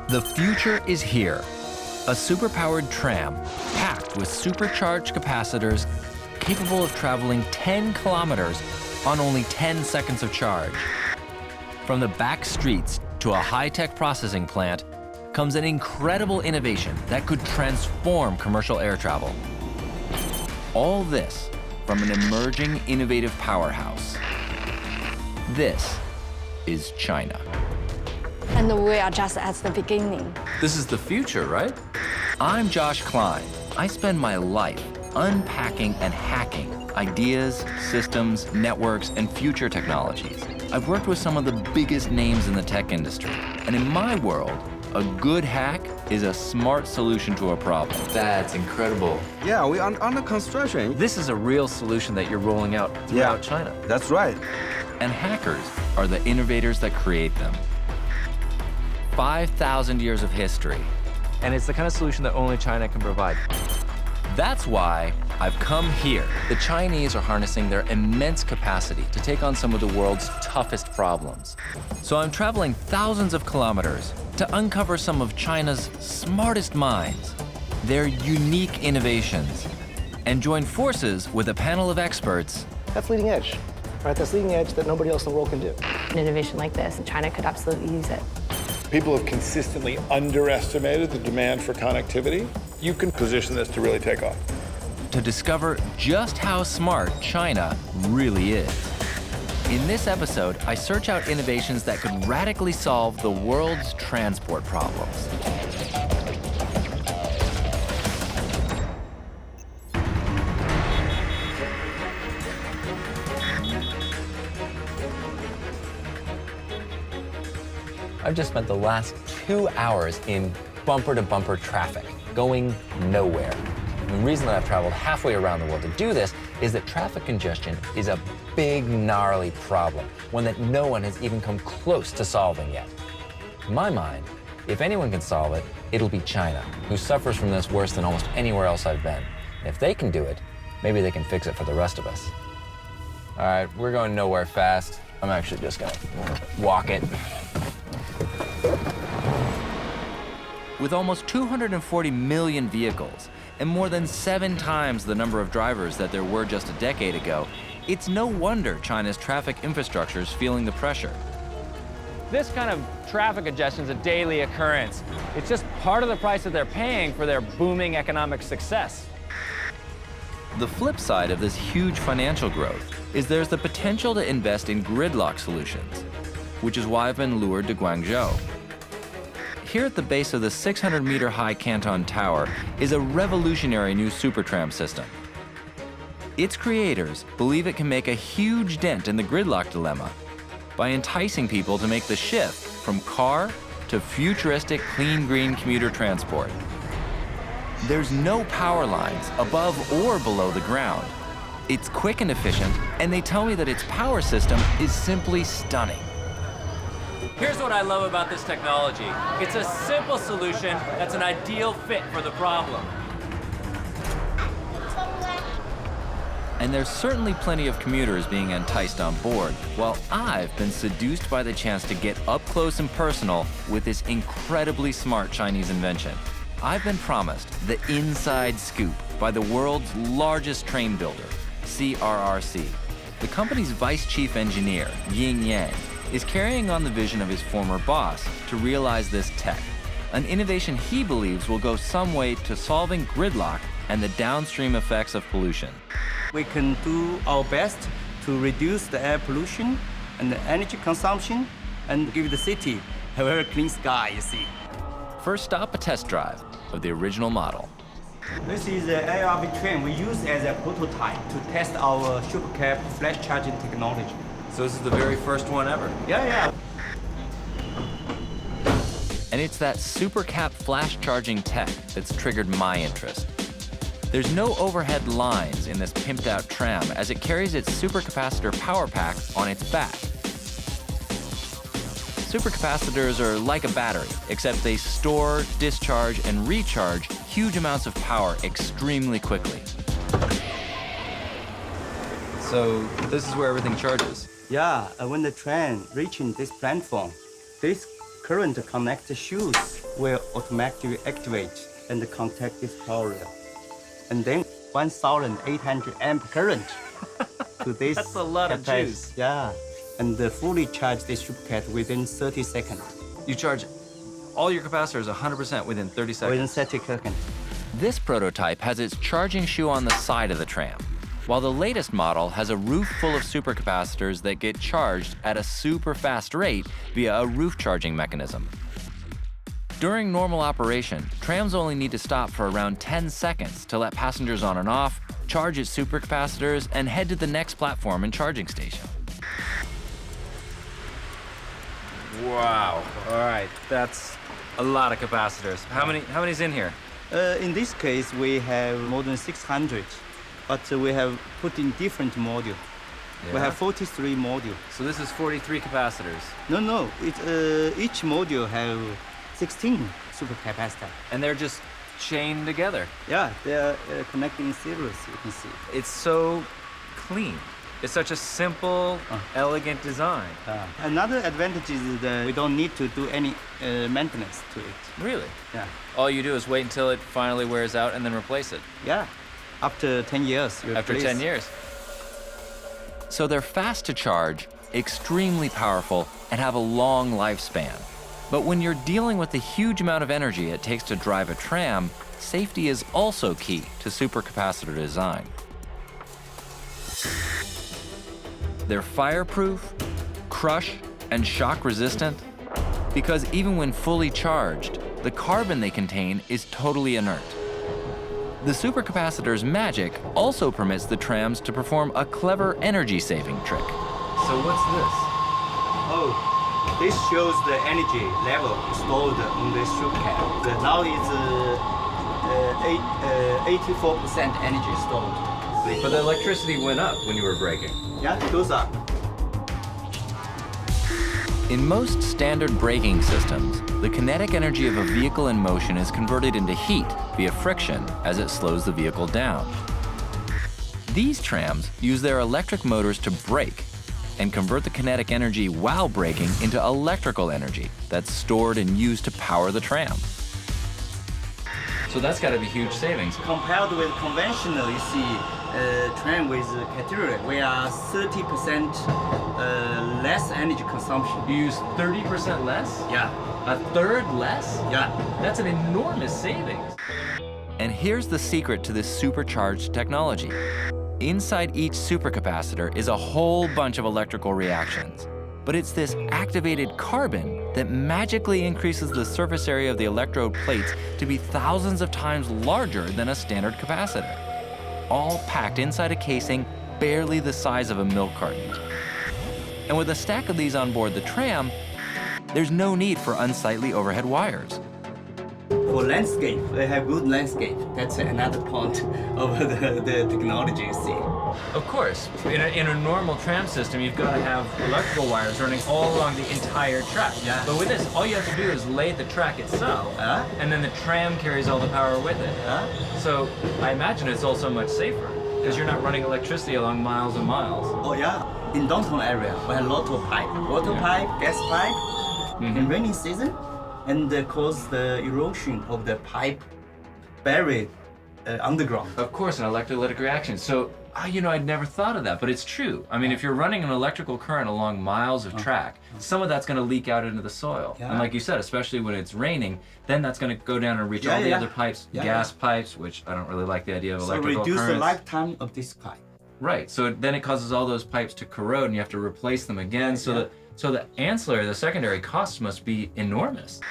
The future is here. A superpowered tram packed with supercharged capacitors capable of traveling 10 kilometers on only 10 seconds of charge. From the back streets to a high-tech processing plant comes an incredible innovation that could transform commercial air travel. All this from an emerging innovative powerhouse. This is China. And we are just at the beginning. This is the future, right? I'm Josh Klein. I spend my life unpacking and hacking ideas, systems, networks, and future technologies. I've worked with some of the biggest names in the tech industry. And in my world, a good hack is a smart solution to a problem. That's incredible. Yeah, we are under construction. This is a real solution that you're rolling out throughout China. That's right. And hackers are the innovators that create them. 5,000 years of history. And it's the kind of solution that only China can provide. That's why I've come here. The Chinese are harnessing their immense capacity to take on some of the world's toughest problems. So I'm traveling thousands of kilometers to uncover some of China's smartest minds, their unique innovations, and join forces with a panel of experts. That's leading edge, right? That's leading edge that nobody else in the world can do. An innovation like this, and China could absolutely use it. People have consistently underestimated the demand for connectivity. You can position this to really take off. To discover just how smart China really is. In this episode, I search out innovations that could radically solve the world's transport problems. I've just spent the last 2 hours in bumper-to-bumper traffic, going nowhere. And the reason that I've traveled halfway around the world to do this is that traffic congestion is a big, gnarly problem, one that no one has even come close to solving yet. In my mind, if anyone can solve it, it'll be China, who suffers from this worse than almost anywhere else I've been. And if they can do it, maybe they can fix it for the rest of us. All right, we're going nowhere fast. I'm actually just gonna walk it. With almost 240 million vehicles and more than 7 times the number of drivers that there were just a decade ago, it's no wonder China's traffic infrastructure is feeling the pressure. This kind of traffic congestion is a daily occurrence. It's just part of the price that they're paying for their booming economic success. The flip side of this huge financial growth is there's the potential to invest in gridlock solutions, which is why I've been lured to Guangzhou. Here at the base of the 600-meter-high Canton Tower is a revolutionary new supertram system. Its creators believe it can make a huge dent in the gridlock dilemma by enticing people to make the shift from car to futuristic clean green commuter transport. There's no power lines above or below the ground. It's quick and efficient, and they tell me that its power system is simply stunning. Here's what I love about this technology. It's a simple solution that's an ideal fit for the problem. And there's certainly plenty of commuters being enticed on board, while I've been seduced by the chance to get up close and personal with this incredibly smart Chinese invention. I've been promised the inside scoop by the world's largest train builder, CRRC. The company's vice chief engineer, Nguyen, is carrying on the vision of his former boss to realize this tech, an innovation he believes will go some way to solving gridlock and the downstream effects of pollution. We can do our best to reduce the air pollution and the energy consumption and give the city a very clean sky, you see. First stop, a test drive of the original model. This is the ARV train we use as a prototype to test our supercab flash charging technology. So this is the very first one ever? Yeah. And it's that supercap flash charging tech that's triggered my interest. There's no overhead lines in this pimped out tram as it carries its supercapacitor power pack on its back. Supercapacitors are like a battery, except they store, discharge, and recharge huge amounts of power extremely quickly. So this is where everything charges? Yeah, when the train reaching this platform, this current connected shoes will automatically activate and contact this power rail. And then 1,800 amp current to this. That's a lot of juice. Yeah. And fully charge this supercat within 30 seconds. You charge all your capacitors 100% within 30 seconds. Within 30 seconds. This prototype has its charging shoe on the side of the tram, while the latest model has a roof full of supercapacitors that get charged at a super fast rate via a roof charging mechanism. During normal operation, trams only need to stop for around 10 seconds to let passengers on and off, charge its supercapacitors, and head to the next platform and charging station. Wow. All right, that's a lot of capacitors. How many's in here? In this case, we have more than 600, but we have put in different modules. We have 43 modules. So this is 43 capacitors. No, each module have 16 supercapacitor. And they're just chained together. Yeah, they are connecting in series, you can see. It's so clean. It's such a simple, elegant design. Another advantage is that we don't need to do any maintenance to it. Really? Yeah. All you do is wait until it finally wears out and then replace it. Yeah. After 10 years. After 10 years. So they're fast to charge, extremely powerful, and have a long lifespan. But when you're dealing with the huge amount of energy it takes to drive a tram, safety is also key to supercapacitor design. They're fireproof, crush, and shock resistant, because even when fully charged, the carbon they contain is totally inert. The supercapacitor's magic also permits the trams to perform a clever energy-saving trick. So what's this? Oh, this shows the energy level stored on this supercat. Now it's 84% energy stored. But the electricity went up when you were braking. Yeah, it goes up. In most standard braking systems, the kinetic energy of a vehicle in motion is converted into heat via friction as it slows the vehicle down. These trams use their electric motors to brake and convert the kinetic energy while braking into electrical energy that's stored and used to power the tram. So that's got to be huge savings. Compared with conventional, you see, tram with cathedral, we are 30% less energy consumption. You use 30% less? Yeah. A third less? Yeah. That's an enormous savings. And here's the secret to this supercharged technology. Inside each supercapacitor is a whole bunch of electrical reactions. But it's this activated carbon that magically increases the surface area of the electrode plates to be thousands of times larger than a standard capacitor, all packed inside a casing barely the size of a milk carton. And with a stack of these on board the tram, there's no need for unsightly overhead wires. For landscape, they have good landscape. That's another point of the technology you see. Of course. In a normal tram system, you've got to have electrical wires running all along the entire track. Yeah. But with this, all you have to do is lay the track itself, and then the tram carries all the power with it. So I imagine it's also much safer, because you're not running electricity along miles and miles. Oh yeah, in downtown area, we have a lot of pipe, water pipe, gas pipe. In rainy season, and cause the erosion of the pipe buried underground. Of course, an electrolytic reaction. So, I'd never thought of that, but it's true. I mean, if you're running an electrical current along miles of track, some of that's going to leak out into the soil. Yeah. And like you said, especially when it's raining, then that's going to go down and reach all the other pipes, gas pipes, which I don't really like the idea of electrical currents. So reduce the lifetime of this pipe. Right, so then it causes all those pipes to corrode and you have to replace them again. So the ancillary, the secondary costs must be enormous.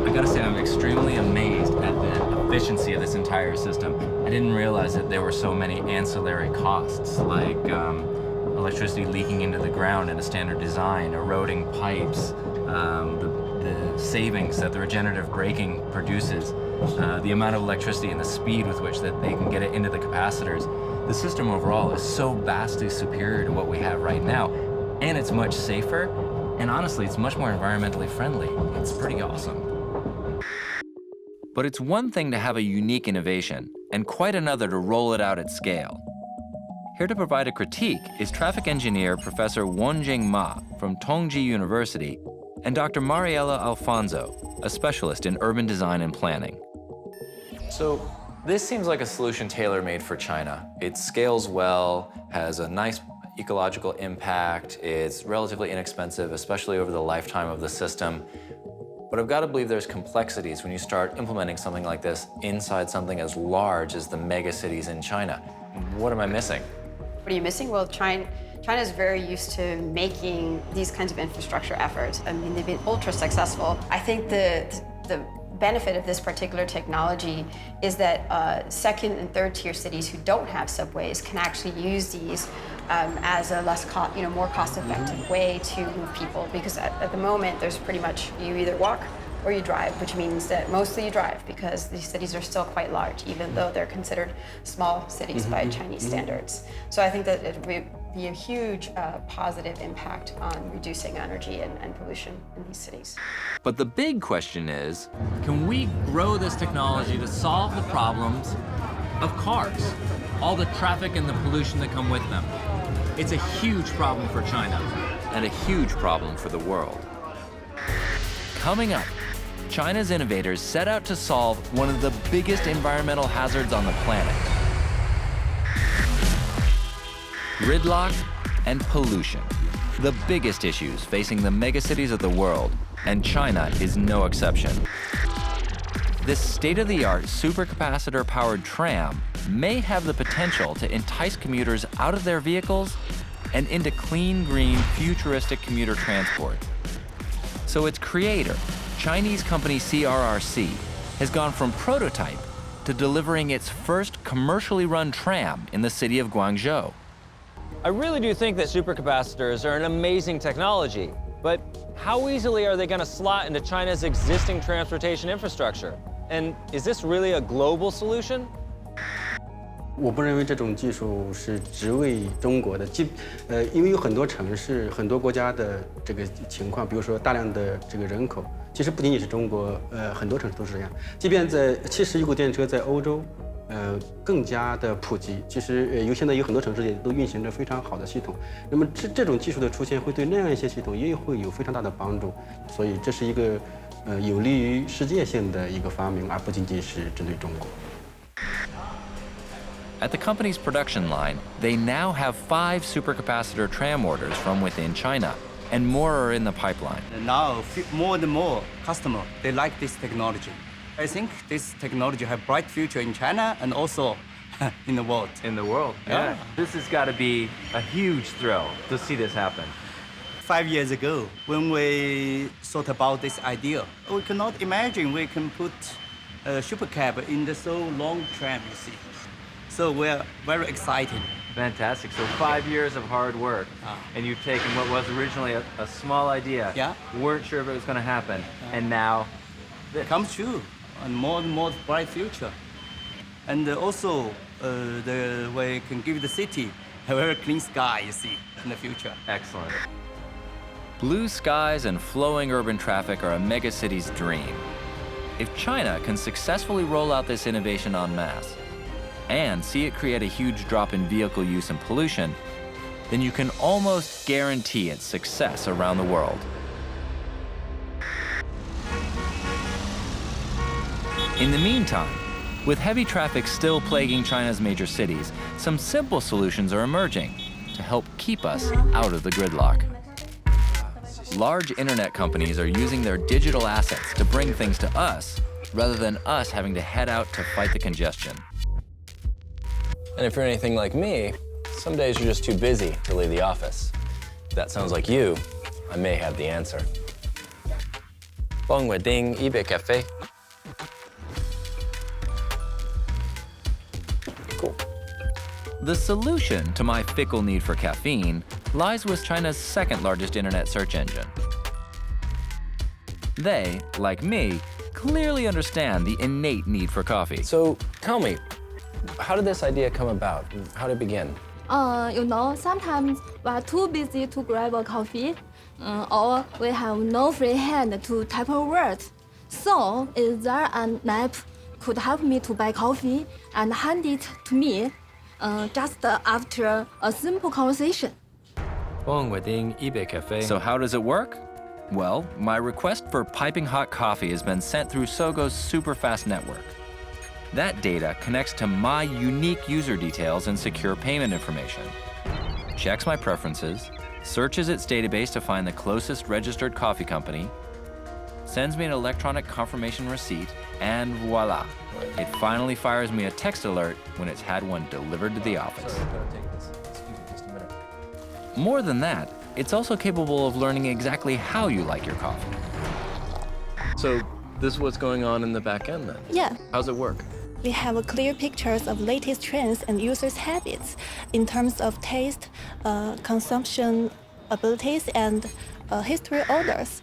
I gotta say, I'm extremely amazed at the efficiency of this entire system. I didn't realize that there were so many ancillary costs, like electricity leaking into the ground in a standard design, eroding pipes, the savings that the regenerative braking produces, the amount of electricity and the speed with which that they can get it into the capacitors. The system overall is so vastly superior to what we have right now, and it's much safer, and honestly, it's much more environmentally friendly. It's pretty awesome. But it's one thing to have a unique innovation, and quite another to roll it out at scale. Here to provide a critique is traffic engineer Professor Wenjing Ma from Tongji University and Dr. Mariela Alfonso, a specialist in urban design and planning. So this seems like a solution tailor-made for China. It scales well, has a nice ecological impact, it's relatively inexpensive, especially over the lifetime of the system. But I've got to believe there's complexities when you start implementing something like this inside something as large as the mega cities in China. What am I missing? What are you missing? Well, China is very used to making these kinds of infrastructure efforts. I mean, they've been ultra successful. I think the benefit of this particular technology is that second and third tier cities who don't have subways can actually use these as a more cost-effective way to move people, because at the moment there's pretty much you either walk or you drive, which means that mostly you drive because these cities are still quite large, even though they're considered small cities by Chinese standards. So I think that it would be a huge positive impact on reducing energy and pollution in these cities. But the big question is, Can we grow this technology to solve the problems of cars? All the traffic and the pollution that come with them. It's a huge problem for China. and a huge problem for the world. Coming up, China's innovators set out to solve one of the biggest environmental hazards on the planet: gridlock and pollution, the biggest issues facing the megacities of the world, and China is no exception. This state-of-the-art supercapacitor-powered tram may have the potential to entice commuters out of their vehicles and into clean, green, futuristic commuter transport. So its creator, Chinese company CRRC, has gone from prototype to delivering its first commercially run tram in the city of Guangzhou. I really do think that supercapacitors are an amazing technology, but how easily are they going to slot into China's existing transportation infrastructure? And is this really a global solution? 我不认为这种技术是只为中国的，因为有很多城市、很多国家的这个情况，比如说大量的这个人口，其实不仅仅是中国，很多城市都是这样。即便在其实一股电车在欧洲，更加的普及，其实现在有很多城市也都运行着非常好的系统。那么这种技术的出现，会对那样一些系统也会有非常大的帮助。所以这是一个有利于世界性的一个发明，而不仅仅是针对中国。 At the company's production line, they now have 5 supercapacitor tram orders from within China, and more are in the pipeline. Now, more and more customers, they like this technology. I think this technology has a bright future in China and also in the world. In the world, yeah. This has got to be a huge thrill to see this happen. 5 years ago, when we thought about this idea, we could not imagine we can put a supercab in the so long tram, you see. So we're very excited. Fantastic. So 5 years of hard work, and you've taken what was originally a small idea. Yeah. Weren't sure if it was going to happen, and now it comes true, and more bright future. And also, we can give the city a very clean sky, you see, in the future. Excellent. Blue skies and flowing urban traffic are a megacity's dream. If China can successfully roll out this innovation en masse, and see it create a huge drop in vehicle use and pollution, then you can almost guarantee its success around the world. In the meantime, with heavy traffic still plaguing China's major cities, some simple solutions are emerging to help keep us out of the gridlock. Large internet companies are using their digital assets to bring things to us, rather than us having to head out to fight the congestion. And if you're anything like me, some days you're just too busy to leave the office. If that sounds like you, I may have the answer. 帮我订一杯咖啡。Cool. The solution to my fickle need for caffeine lies with China's second largest internet search engine. They, like me, clearly understand the innate need for coffee. So tell me, how did this idea come about? How did it begin? Sometimes we are too busy to grab a coffee, or we have no free hand to type a word. So, is there an app could help me to buy coffee and hand it to me? just after a simple conversation. So how does it work? Well, my request for piping hot coffee has been sent through Sogo's super-fast network. That data connects to my unique user details and secure payment information, checks my preferences, searches its database to find the closest registered coffee company, sends me an electronic confirmation receipt, and voila, it finally fires me a text alert when it's had one delivered to the office. More than that, it's also capable of learning exactly how you like your coffee. So this is what's going on in the back end then? Yeah. How's it work? We have clear pictures of latest trends and users' habits in terms of taste, consumption abilities, and history orders.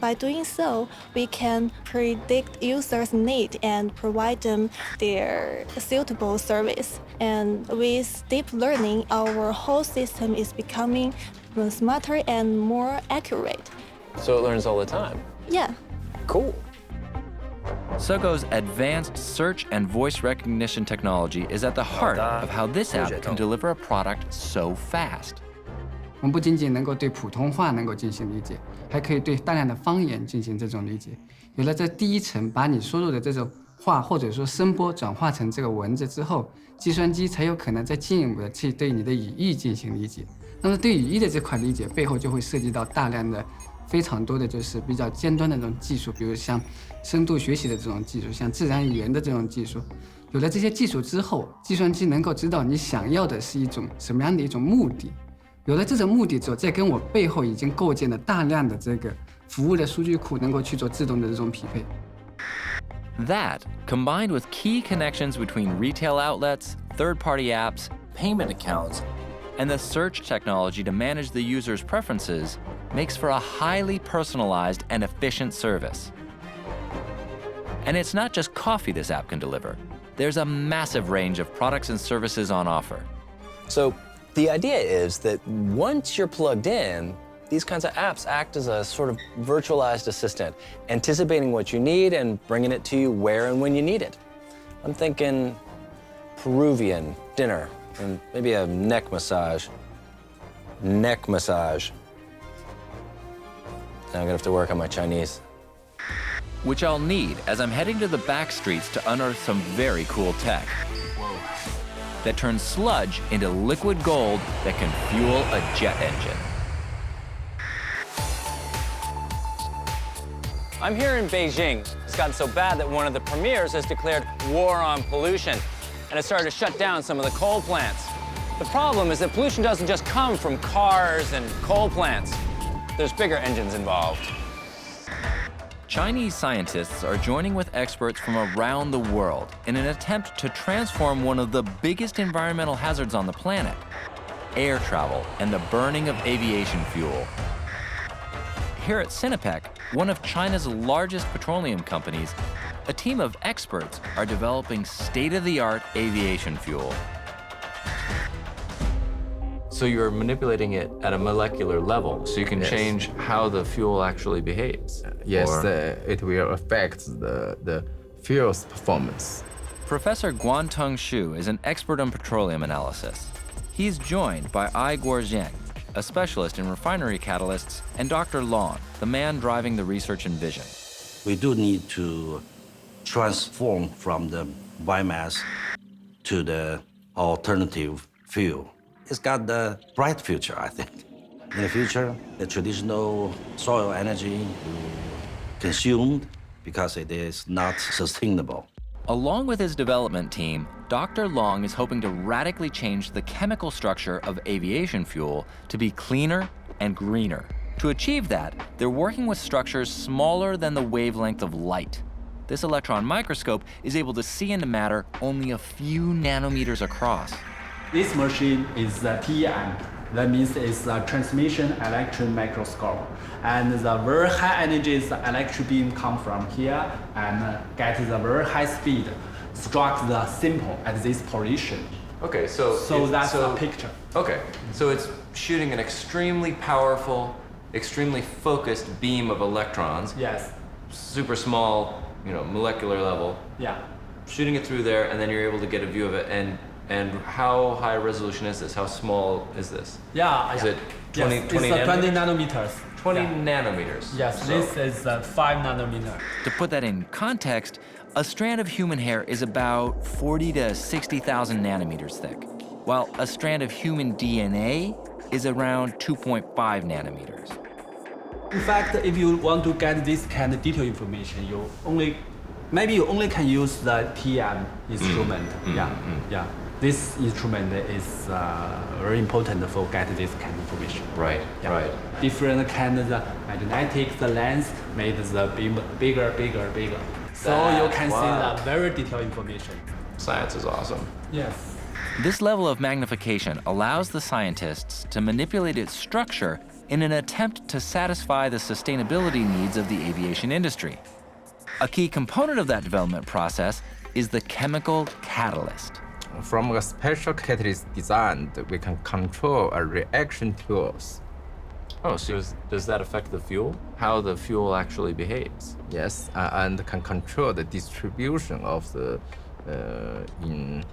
By doing so, we can predict users' need and provide them their suitable service. And with deep learning, our whole system is becoming smarter and more accurate. So it learns all the time? Yeah. Cool. Sogo's advanced search and voice recognition technology is at the heart of how this app can deliver a product so fast. 我们不仅仅能够对普通话能够进行理解，还可以对大量的方言进行这种理解。有了这第一层，把你输入的这种话或者说声波转化成这个文字之后，计算机才有可能再进一步的去对你的语义进行理解。那么对语义的这块理解背后就会涉及到大量的、非常多的就是比较尖端的这种技术，比如像深度学习的这种技术，像自然语言的这种技术。有了这些技术之后，计算机能够知道你想要的是一种什么样的一种目的。有了这种目的之后，再跟我背后已经构建了大量的这个服务的数据库，能够去做自动的这种匹配。That, combined with key connections between retail outlets, third-party apps, payment accounts, and the search technology to manage the user's preferences, makes for a highly personalized and efficient service. And it's not just coffee this app can deliver. There's a massive range of products and services on offer. So the idea is that once you're plugged in, these kinds of apps act as a sort of virtualized assistant, anticipating what you need and bringing it to you where and when you need it. I'm thinking Peruvian dinner and maybe a neck massage. Neck massage. Now I'm gonna have to work on my Chinese. Which I'll need as I'm heading to the back streets to unearth some very cool tech that turns sludge into liquid gold that can fuel a jet engine. I'm here in Beijing. It's gotten so bad that one of the premiers has declared war on pollution, and it started to shut down some of the coal plants. The problem is that pollution doesn't just come from cars and coal plants. There's bigger engines involved. Chinese scientists are joining with experts from around the world in an attempt to transform one of the biggest environmental hazards on the planet, air travel and the burning of aviation fuel. Here at Sinopec, one of China's largest petroleum companies, a team of experts are developing state-of-the-art aviation fuel. So you're manipulating it at a molecular level, so you can change how the fuel actually behaves. Yes, it will affect the fuel's performance. Professor Guanteng Xu is an expert on petroleum analysis. He's joined by Igor Zheng, a specialist in refinery catalysts, and Dr. Long, the man driving the research and vision. We do need to transform from the biomass to the alternative fuel. It's got the bright future, I think. In the future, the traditional soil energy will be consumed because it is not sustainable. Along with his development team, Dr. Long is hoping to radically change the chemical structure of aviation fuel to be cleaner and greener. To achieve that, they're working with structures smaller than the wavelength of light. This electron microscope is able to see into matter only a few nanometers across. This machine is the TEM. That means it's a transmission electron microscope. And the very high energy electron beam come from here and get the very high speed, struck the sample at this position. Okay, so that's the picture. Okay, so it's shooting an extremely powerful, extremely focused beam of electrons. Yes. Super small, molecular level. Yeah. Shooting it through there, and then you're able to get a view of it. And And how high resolution is this? How small is this? Yeah. Is it 20, yes, 20 it's nanometers? 20 nanometers. 20 Yeah. nanometers. Yes, So- this is 5 nanometer. To put that in context, a strand of human hair is about 40 to 60,000 nanometers thick, while a strand of human DNA is around 2.5 nanometers. In fact, if you want to get this kind of detailed information, maybe you only can use the TM instrument. Yeah. This instrument is very important for get this kind of information. Right. Different kind of the magnetic, the lens made the bigger. So you can see the very detailed information. Science is awesome. Yes. This level of magnification allows the scientists to manipulate its structure in an attempt to satisfy the sustainability needs of the aviation industry. A key component of that development process is the chemical catalyst. From a special catalyst designed, we can control a reaction fuels. Oh, so does that affect the fuel? How the fuel actually behaves? Yes, and can control the distribution of the in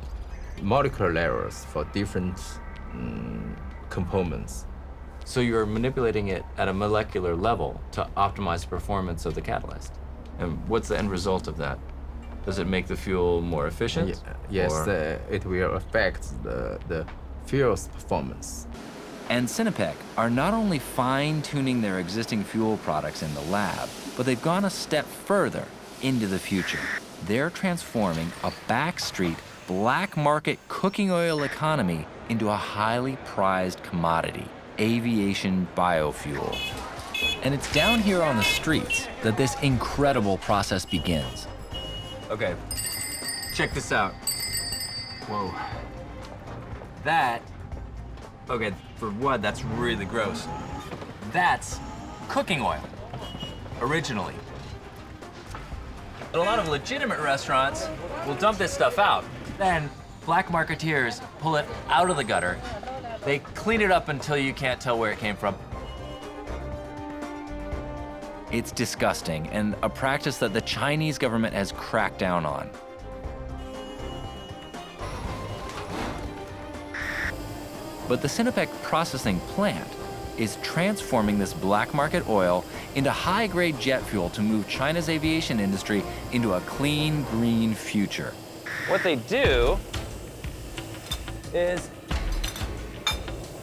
molecular layers for different components. So you're manipulating it at a molecular level to optimize the performance of the catalyst. And what's the end result of that? Does it make the fuel more efficient? Yes, it will affect the fuel's performance. And Sinopec are not only fine-tuning their existing fuel products in the lab, but they've gone a step further into the future. They're transforming a backstreet, black market cooking oil economy into a highly prized commodity, aviation biofuel. And it's down here on the streets that this incredible process begins. Okay, check this out. Whoa. Okay, for one, that's really gross. That's cooking oil, originally. But a lot of legitimate restaurants will dump this stuff out. Then black marketeers pull it out of the gutter. They clean it up until you can't tell where it came from. It's disgusting and a practice that the Chinese government has cracked down on. But the Sinopec processing plant is transforming this black market oil into high-grade jet fuel to move China's aviation industry into a clean, green future. What they do is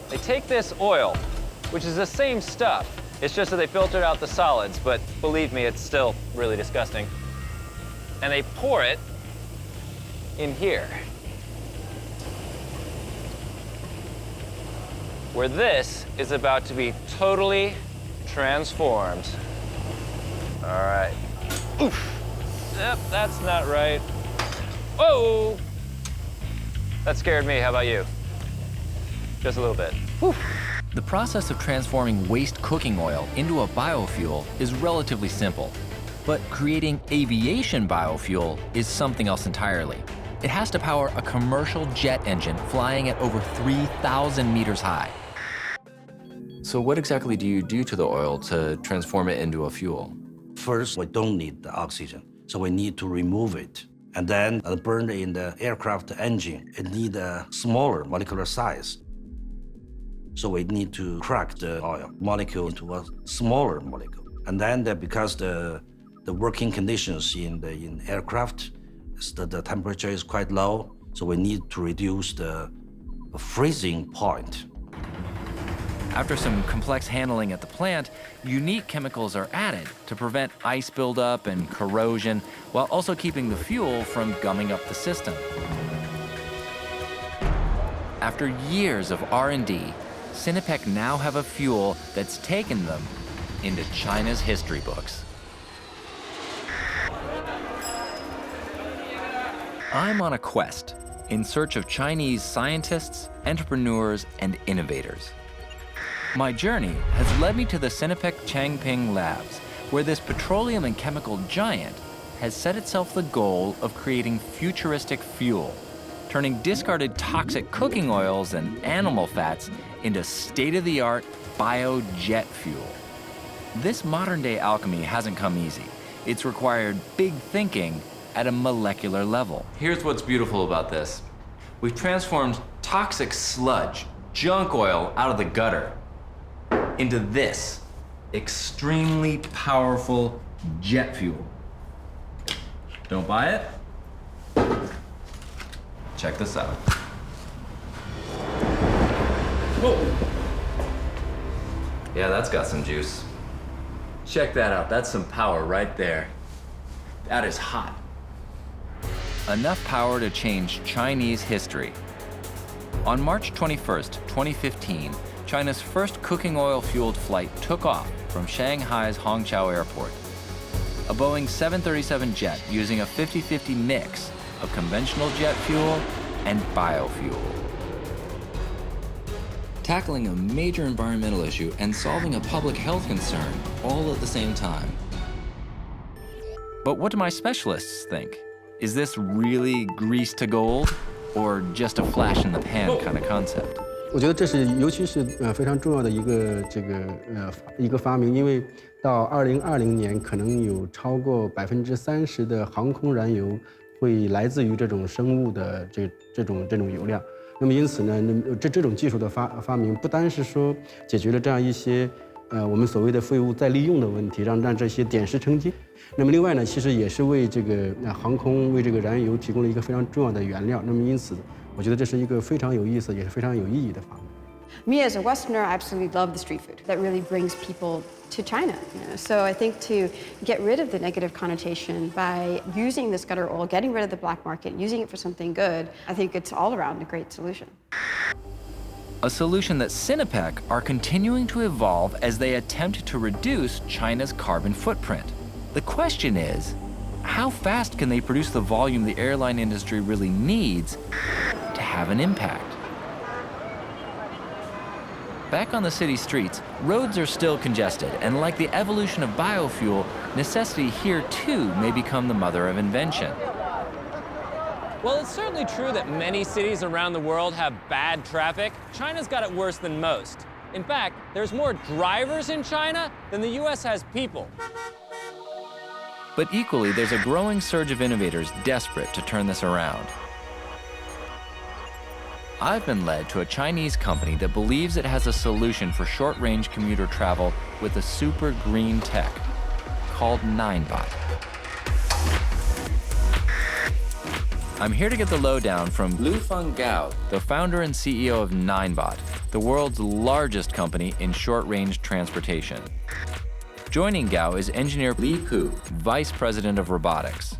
they take this oil, which is the same stuff. It's just that they filtered out the solids, but believe me, it's still really disgusting. And they pour it in here, where this is about to be totally transformed. All right. Oof. Yep, that's not right. Whoa! That scared me. How about you? Just a little bit. Whew. The process of transforming waste cooking oil into a biofuel is relatively simple, but creating aviation biofuel is something else entirely. It has to power a commercial jet engine flying at over 3,000 meters high. So what exactly do you do to the oil to transform it into a fuel? First, we don't need the oxygen, so we need to remove it. And then burn in the aircraft engine. It needs a smaller molecular size. So we need to crack the oil molecule into a smaller molecule. And then because the working conditions in aircraft, the temperature is quite low, so we need to reduce the freezing point. After some complex handling at the plant, unique chemicals are added to prevent ice buildup and corrosion, while also keeping the fuel from gumming up the system. After years of R&D, Sinopec now have a fuel that's taken them into China's history books. I'm on a quest in search of Chinese scientists, entrepreneurs, and innovators. My journey has led me to the Sinopec Changping Labs, where this petroleum and chemical giant has set itself the goal of creating futuristic fuel, turning discarded toxic cooking oils and animal fats into state-of-the-art biojet fuel. This modern-day alchemy hasn't come easy. It's required big thinking at a molecular level. Here's what's beautiful about this. We've transformed toxic sludge, junk oil out of the gutter into this extremely powerful jet fuel. Don't buy it? Check this out. Whoa! Yeah, that's got some juice. Check that out. That's some power right there. That is hot. Enough power to change Chinese history. On March 21st, 2015, China's first cooking oil-fueled flight took off from Shanghai's Hongqiao Airport. A Boeing 737 jet using a 50-50 mix of conventional jet fuel and biofuel. Tackling a major environmental issue and solving a public health concern all at the same time. But what do my specialists think? Is this really grease to gold, or just a flash in the pan kind of concept? 我觉得这是尤其是非常重要的一个发明，因为到2020年可能有超过30%的航空燃油会来自于这种生物的这种油量。那么因此呢，这种技术的发明不单是说解决了这样一些我们所谓的废物再利用的问题，让这些点石成金。那么另外呢，其实也是为这个航空为这个燃油提供了一个非常重要的原料。那么因此，我觉得这是一个非常有意思也是非常有意义的发明。Me as a Westerner, I absolutely love the street food. That really brings people to China. So I think to get rid of the negative connotation by using this gutter oil, getting rid of the black market, using it for something good, I think it's all around a great solution. A solution that Sinopec are continuing to evolve as they attempt to reduce China's carbon footprint. The question is, how fast can they produce the volume the airline industry really needs to have an impact? Back on the city streets, roads are still congested, and like the evolution of biofuel, necessity here too may become the mother of invention. Well, it's certainly true that many cities around the world have bad traffic. China's got it worse than most. In fact, there's more drivers in China than the US has people. But equally, there's a growing surge of innovators desperate to turn this around. I've been led to a Chinese company that believes it has a solution for short-range commuter travel with a super green tech called Ninebot. I'm here to get the lowdown from Lufeng Gao, the founder and CEO of Ninebot, the world's largest company in short-range transportation. Joining Gao is engineer Li Pu, vice president of robotics.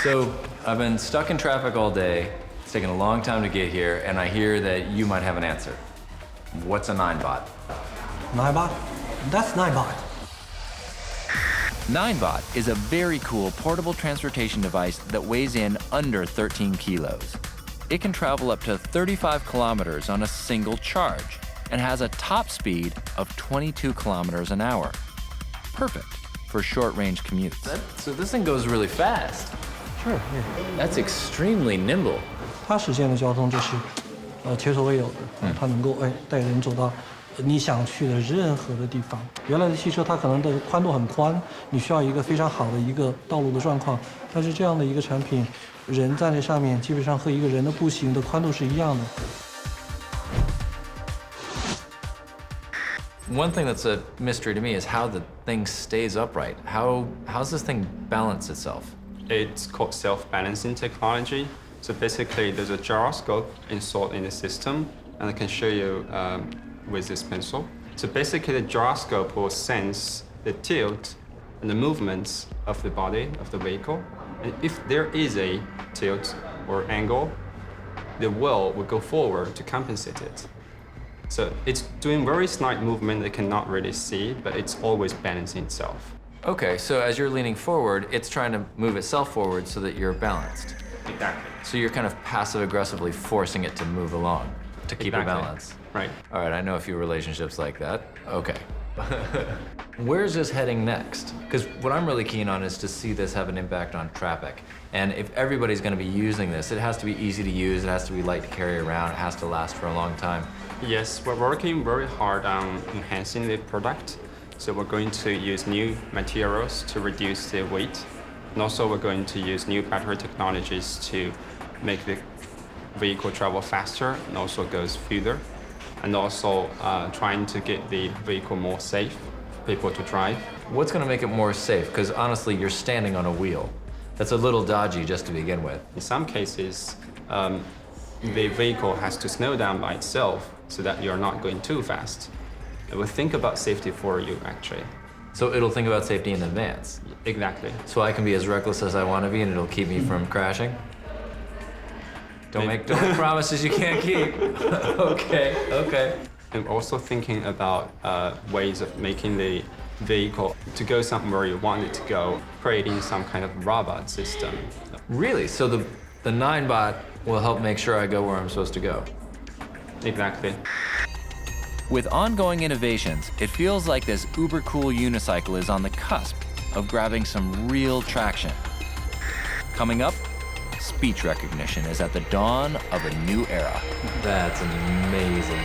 So I've been stuck in traffic all day. It's taken a long time to get here, and I hear that you might have an answer. What's a Ninebot? Ninebot? That's Ninebot. Ninebot is a very cool portable transportation device that weighs in under 13 kilos. It can travel up to 35 kilometers on a single charge and has a top speed of 22 kilometers an hour. Perfect for short-range commutes. So this thing goes really fast. Sure, yeah. That's extremely nimble. 它实现的交通就是前所未有的，它能够带人走到你想去的任何的地方。原来的汽车它可能的宽度很宽，你需要一个非常好的一个道路的状况，但是这样的一个产品，人站在上面，基本上和一个人的步行的宽度是一样的。One thing that's a mystery to me is how the thing stays upright. How's this thing balance itself? It's called self-balancing technology. So basically, there's a gyroscope installed in the system, and I can show you with this pencil. So basically, the gyroscope will sense the tilt and the movements of the body of the vehicle. And if there is a tilt or angle, the wheel will go forward to compensate it. So it's doing very slight movement that cannot really see, but it's always balancing itself. Okay, so as you're leaning forward, it's trying to move itself forward so that you're balanced. Exactly. So you're kind of passive-aggressively forcing it to move along to keep it balanced. Right. All right, I know a few relationships like that. Okay. Where's this heading next? Because what I'm really keen on is to see this have an impact on traffic. And if everybody's going to be using this, it has to be easy to use, it has to be light to carry around, it has to last for a long time. Yes, we're working very hard on enhancing the product. So we're going to use new materials to reduce the weight. And also we're going to use new battery technologies to make the vehicle travel faster and also goes further, and also trying to get the vehicle more safe for people to drive. What's going to make it more safe? Because honestly, you're standing on a wheel. That's a little dodgy just to begin with. In some cases, the vehicle has to slow down by itself so that you're not going too fast. It will think about safety for you, actually. So it'll think about safety in advance? Exactly. So I can be as reckless as I want to be and it'll keep me from crashing? Don't make promises you can't keep. Okay. I'm also thinking about ways of making the vehicle to go somewhere you want it to go, creating some kind of robot system. Really? So the 9bot will help make sure I go where I'm supposed to go? Exactly. With ongoing innovations, it feels like this uber-cool unicycle is on the cusp of grabbing some real traction. Coming up, speech recognition is at the dawn of a new era. That's amazing.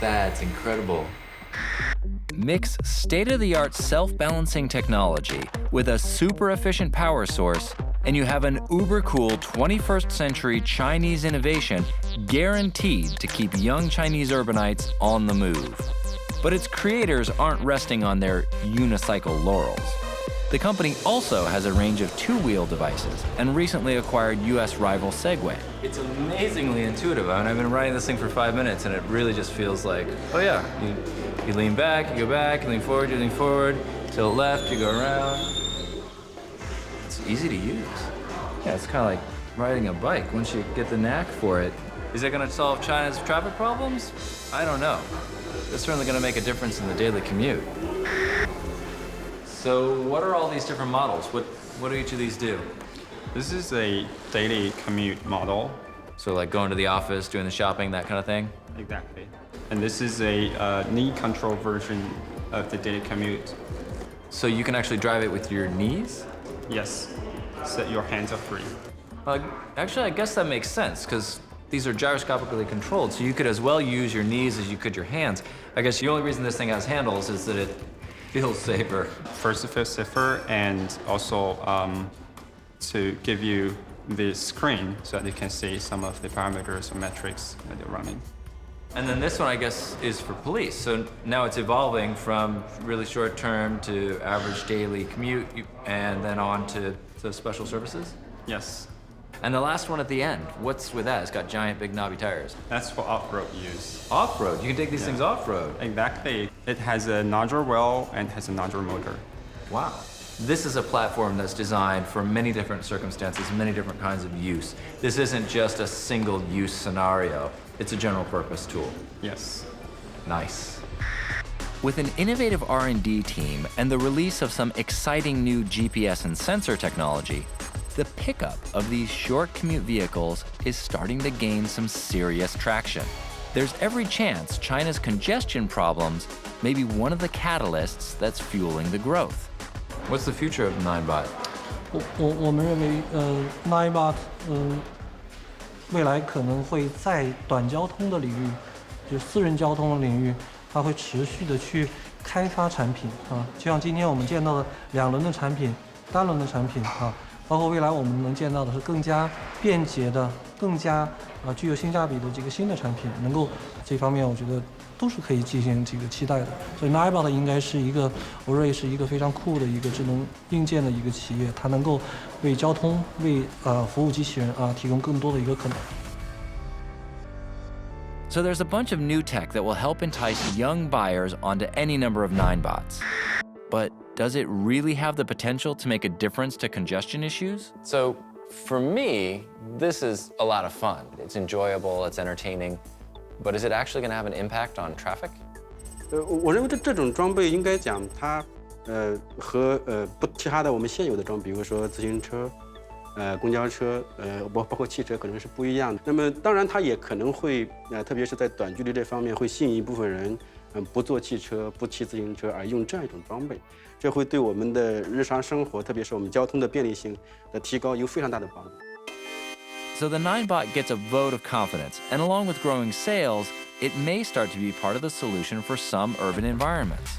That's incredible. Mix state-of-the-art self-balancing technology with a super efficient power source, and you have an uber-cool 21st century Chinese innovation guaranteed to keep young Chinese urbanites on the move. But its creators aren't resting on their unicycle laurels. The company also has a range of two-wheel devices and recently acquired US rival Segway. It's amazingly intuitive. I mean, I've been riding this thing for 5 minutes and it really just feels like, oh yeah, you lean back, you go back, you lean forward, to the left, you go around. It's easy to use. Yeah, it's kind of like riding a bike once you get the knack for it. Is it going to solve China's traffic problems? I don't know. It's certainly going to make a difference in the daily commute. So what are all these different models? What do each of these do? This is a daily commute model. So like going to the office, doing the shopping, that kind of thing? Exactly. And this is a knee control version of the daily commute. So you can actually drive it with your knees? Yes. So your hands are free. Actually, I guess that makes sense, because these are gyroscopically controlled, so you could as well use your knees as you could your hands. I guess the only reason this thing has handles is that it feels safer. First, it feels safer, and also to give you the screen so that you can see some of the parameters or metrics that you're running. And then this one, I guess, is for police. So now it's evolving from really short term to average daily commute, and then on to special services? Yes. And the last one at the end, what's with that? It's got giant, big, knobby tires. That's for off-road use. Off-road? You can take these things off-road? Exactly. It has a nodular well and has a nodular motor. Wow. This is a platform that's designed for many different circumstances, many different kinds of use. This isn't just a single-use scenario. It's a general-purpose tool. Yes. Nice. With an innovative R&D team and the release of some exciting new GPS and sensor technology, the pickup of these short commute vehicles is starting to gain some serious traction. There's every chance China's congestion problems may be one of the catalysts that's fueling the growth. What's the future of 9bot? 我们认为，9bot 未来可能会在短交通的领域，就私人交通的领域，它会持续的去开发产品啊，就像今天我们见到的2轮的产品、单轮的产品啊，包括未来我们能见到的是更加便捷的、更加具有性价比的这个新的产品，能够这方面我觉得都是可以进行这个期待的。所以 9bot 应该是一个，我认为是一个非常酷的一个智能硬件的一个企业，它能够为交通、为服务机器人提供更多的一个可能。So there's a bunch of new tech that will help entice young buyers onto any number of 9bots. But does it really have the potential to make a difference to congestion issues? So for me, this is a lot of fun. It's enjoyable, it's entertaining, but is it actually going to have an impact on traffic? 我认为这种装备应该讲它和其他的我们现有的装备，比如说自行车。公交车，包括汽车可能是不一样的。那么当然，它也可能会，特别是在短距离这方面，会吸引一部分人，不坐汽车、不骑自行车，而用这样一种装备，这会对我们的日常生活，特别是我们交通的便利性的提高有非常大的帮助。So the 9bot gets a vote of confidence, and along with growing sales, it may start to be part of the solution for some urban environments.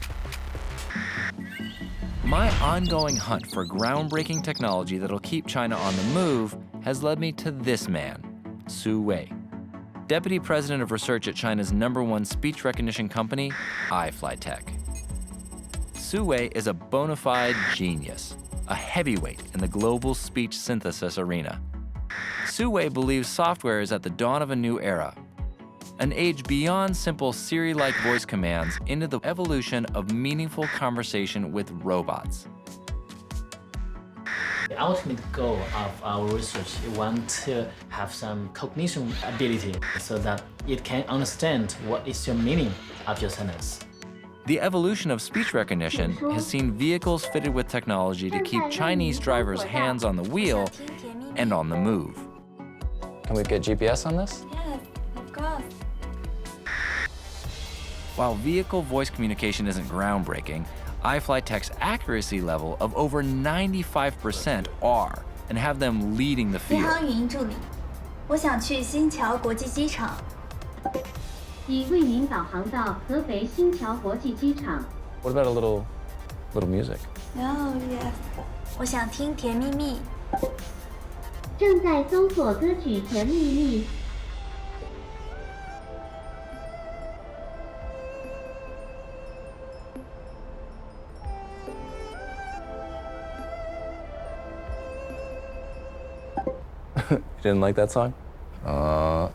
My ongoing hunt for groundbreaking technology that'll keep China on the move has led me to this man, Su Wei, Deputy President of Research at China's #1 speech recognition company, iFlyTech. Su Wei is a bona fide genius, a heavyweight in the global speech synthesis arena. Su Wei believes software is at the dawn of a new era, an age beyond simple Siri-like voice commands into the evolution of meaningful conversation with robots. The ultimate goal of our research is want to have some cognition ability so that it can understand what is your meaning of your sentence. The evolution of speech recognition has seen vehicles fitted with technology to keep Chinese drivers' hands on the wheel and on the move. Can we get GPS on this? Yes, of course. While vehicle voice communication isn't groundbreaking, iFlyTech's accuracy level of over 95% are, and have them leading the 银 field. 行语音助理，我想去新桥国际机场。已为您导航到合肥新桥国际机场。 What about a little music? Oh yes，我想听《甜蜜蜜》。正在搜索歌曲《甜蜜蜜》。 You didn't like that song?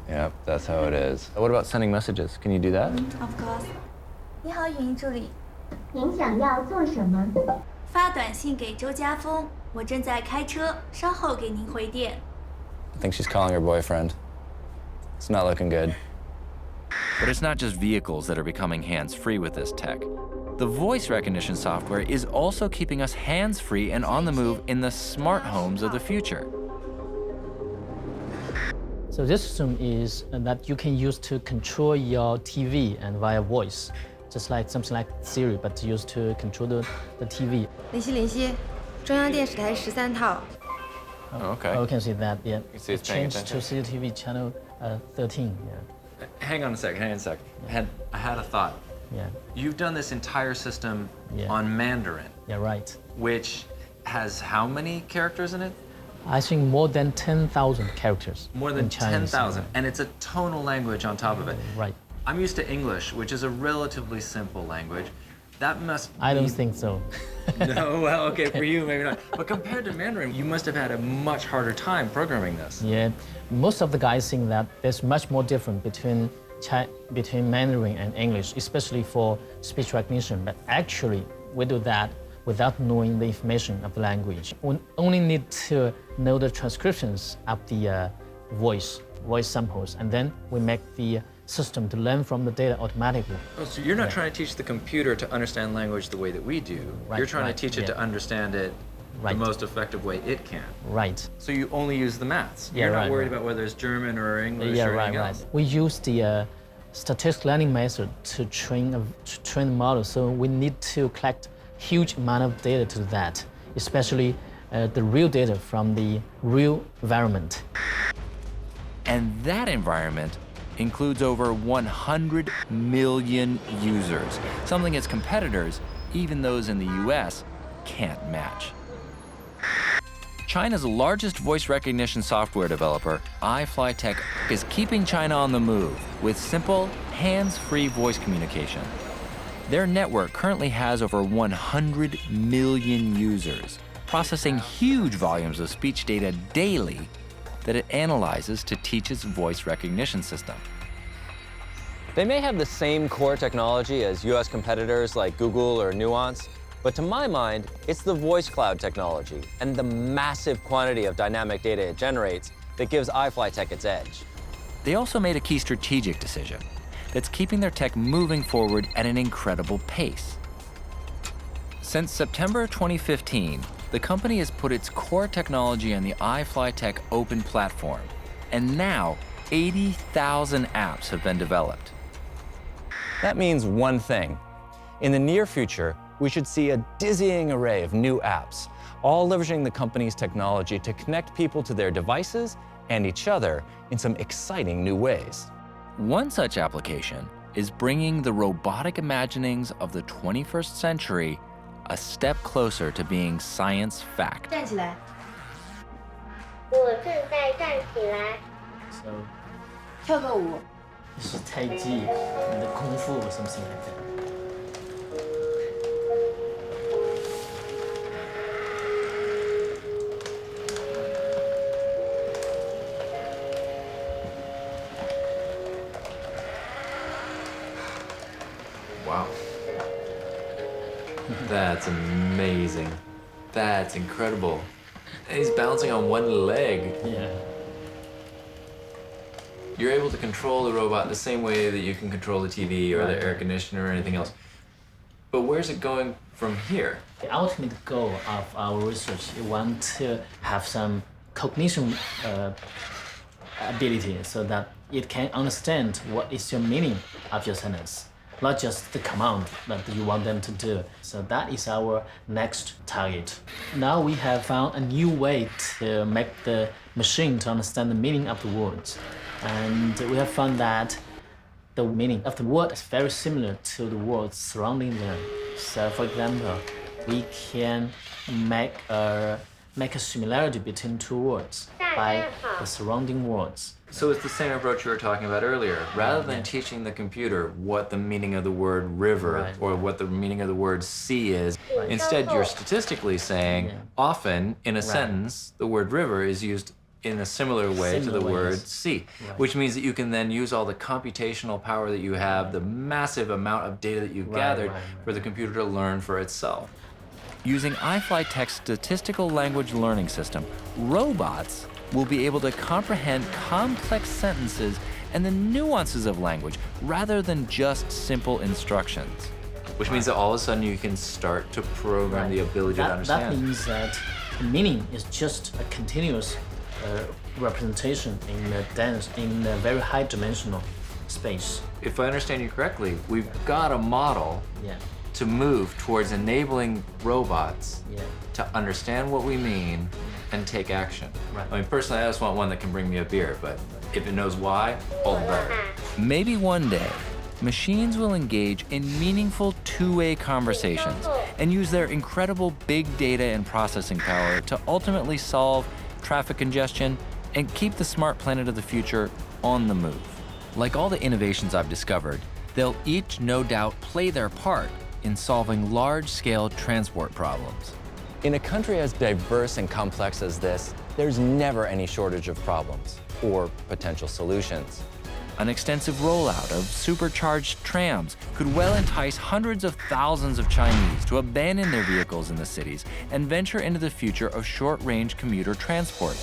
Yeah, that's how it is. What about sending messages? Can you do that? Of course。你好，语音助理。您想要做什么？发短信给周家峰，我正在开车，稍后给您回电。 I think she's calling her boyfriend. It's not looking good. But it's not just vehicles that are becoming hands-free with this tech. The voice recognition software is also keeping us hands-free and on the move in the smart homes of the future. So this system is that you can use to control your TV and via voice, just like something like Siri, but used to control the TV. 林夕，中央电视台13套。 Oh, okay. Oh, we can see that, yeah. You can see it's paying changed to CCTV channel 13, yeah. Hang on a sec. I had a thought. Yeah. You've done this entire system Yeah. on Mandarin. Yeah, right. Which has how many characters in it? I think more than 10,000 characters. More than in Chinese. 10,000. And it's a tonal language on top of it. Right. I'm used to English, which is a relatively simple language. That must I be... don't think so. No, well, okay, for you, maybe not. But compared to Mandarin, you must have had a much harder time programming this. Yeah, most of the guys think that there's much more difference between Mandarin and English, especially for speech recognition. But actually, we do that without knowing the information of the language. We only need to know the transcriptions of the voice samples, and then we make the system to learn from the data automatically. Oh, so you're not trying to teach the computer to understand language the way that we do. Right, you're trying right, to teach it yeah. to understand it the most effective way it can. Right. So you only use the maths. Yeah, you're not right, worried right. about whether it's German or English Yeah, or right, anything right. else. We use the statistical learning method to train the model, so we need to collect huge amount of data to that, especially the real data from the real environment. And that environment includes over 100 million users, something its competitors, even those in the US, can't match. China's largest voice recognition software developer, iFlyTech, is keeping China on the move with simple, hands-free voice communication. Their network currently has over 100 million users, processing huge volumes of speech data daily that it analyzes to teach its voice recognition system. They may have the same core technology as US competitors like Google or Nuance, but to my mind, it's the voice cloud technology and the massive quantity of dynamic data it generates that gives iFlyTech its edge. They also made a key strategic decision that's keeping their tech moving forward at an incredible pace. Since September 2015, the company has put its core technology on the iFlyTech open platform, and now 80,000 apps have been developed. That means one thing. In the near future, we should see a dizzying array of new apps, all leveraging the company's technology to connect people to their devices and each other in some exciting new ways. One such application is bringing the robotic imaginings of the 21st century a step closer to being science fact. 站起来。So 跳个舞。 this is Tai Chi, the Kung Fu or something like that. Wow. That's amazing. That's incredible. And he's balancing on one leg. Yeah. You're able to control the robot the same way that you can control the TV or the air conditioner or anything else. But where's it going from here? The ultimate goal of our research, we want to have some cognition ability so that it can understand what is your meaning of your sentence, not just the command that you want them to do. So that is our next target. Now we have found a new way to make the machine to understand the meaning of the words. And we have found that the meaning of the word is very similar to the words surrounding them. So for example, we can make a similarity between two words by the surrounding words. So it's the same approach you were talking about earlier. Rather than teaching the computer what the meaning of the word river or what the meaning of the word sea is, instead you're statistically saying often in a sentence the word river is used in a similar way to the word sea, which means that you can then use all the computational power that you have, the massive amount of data that you've gathered for the computer to learn for itself. Using iFlyTech's statistical language learning system, robots will be able to comprehend complex sentences and the nuances of language rather than just simple instructions. Which means that all of a sudden you can start to program the ability to understand. That means that the meaning is just a continuous representation in a very high dimensional space. If I understand you correctly, we've got a model to move towards enabling robots to understand what we mean and take action. I mean, personally, I just want one that can bring me a beer, but if it knows why, all the better. Maybe one day, machines will engage in meaningful two-way conversations and use their incredible big data and processing power to ultimately solve traffic congestion and keep the smart planet of the future on the move. Like all the innovations I've discovered, they'll each no doubt play their part in solving large-scale transport problems. In a country as diverse and complex as this, there's never any shortage of problems or potential solutions. An extensive rollout of supercharged trams could well entice hundreds of thousands of Chinese to abandon their vehicles in the cities and venture into the future of short-range commuter transport.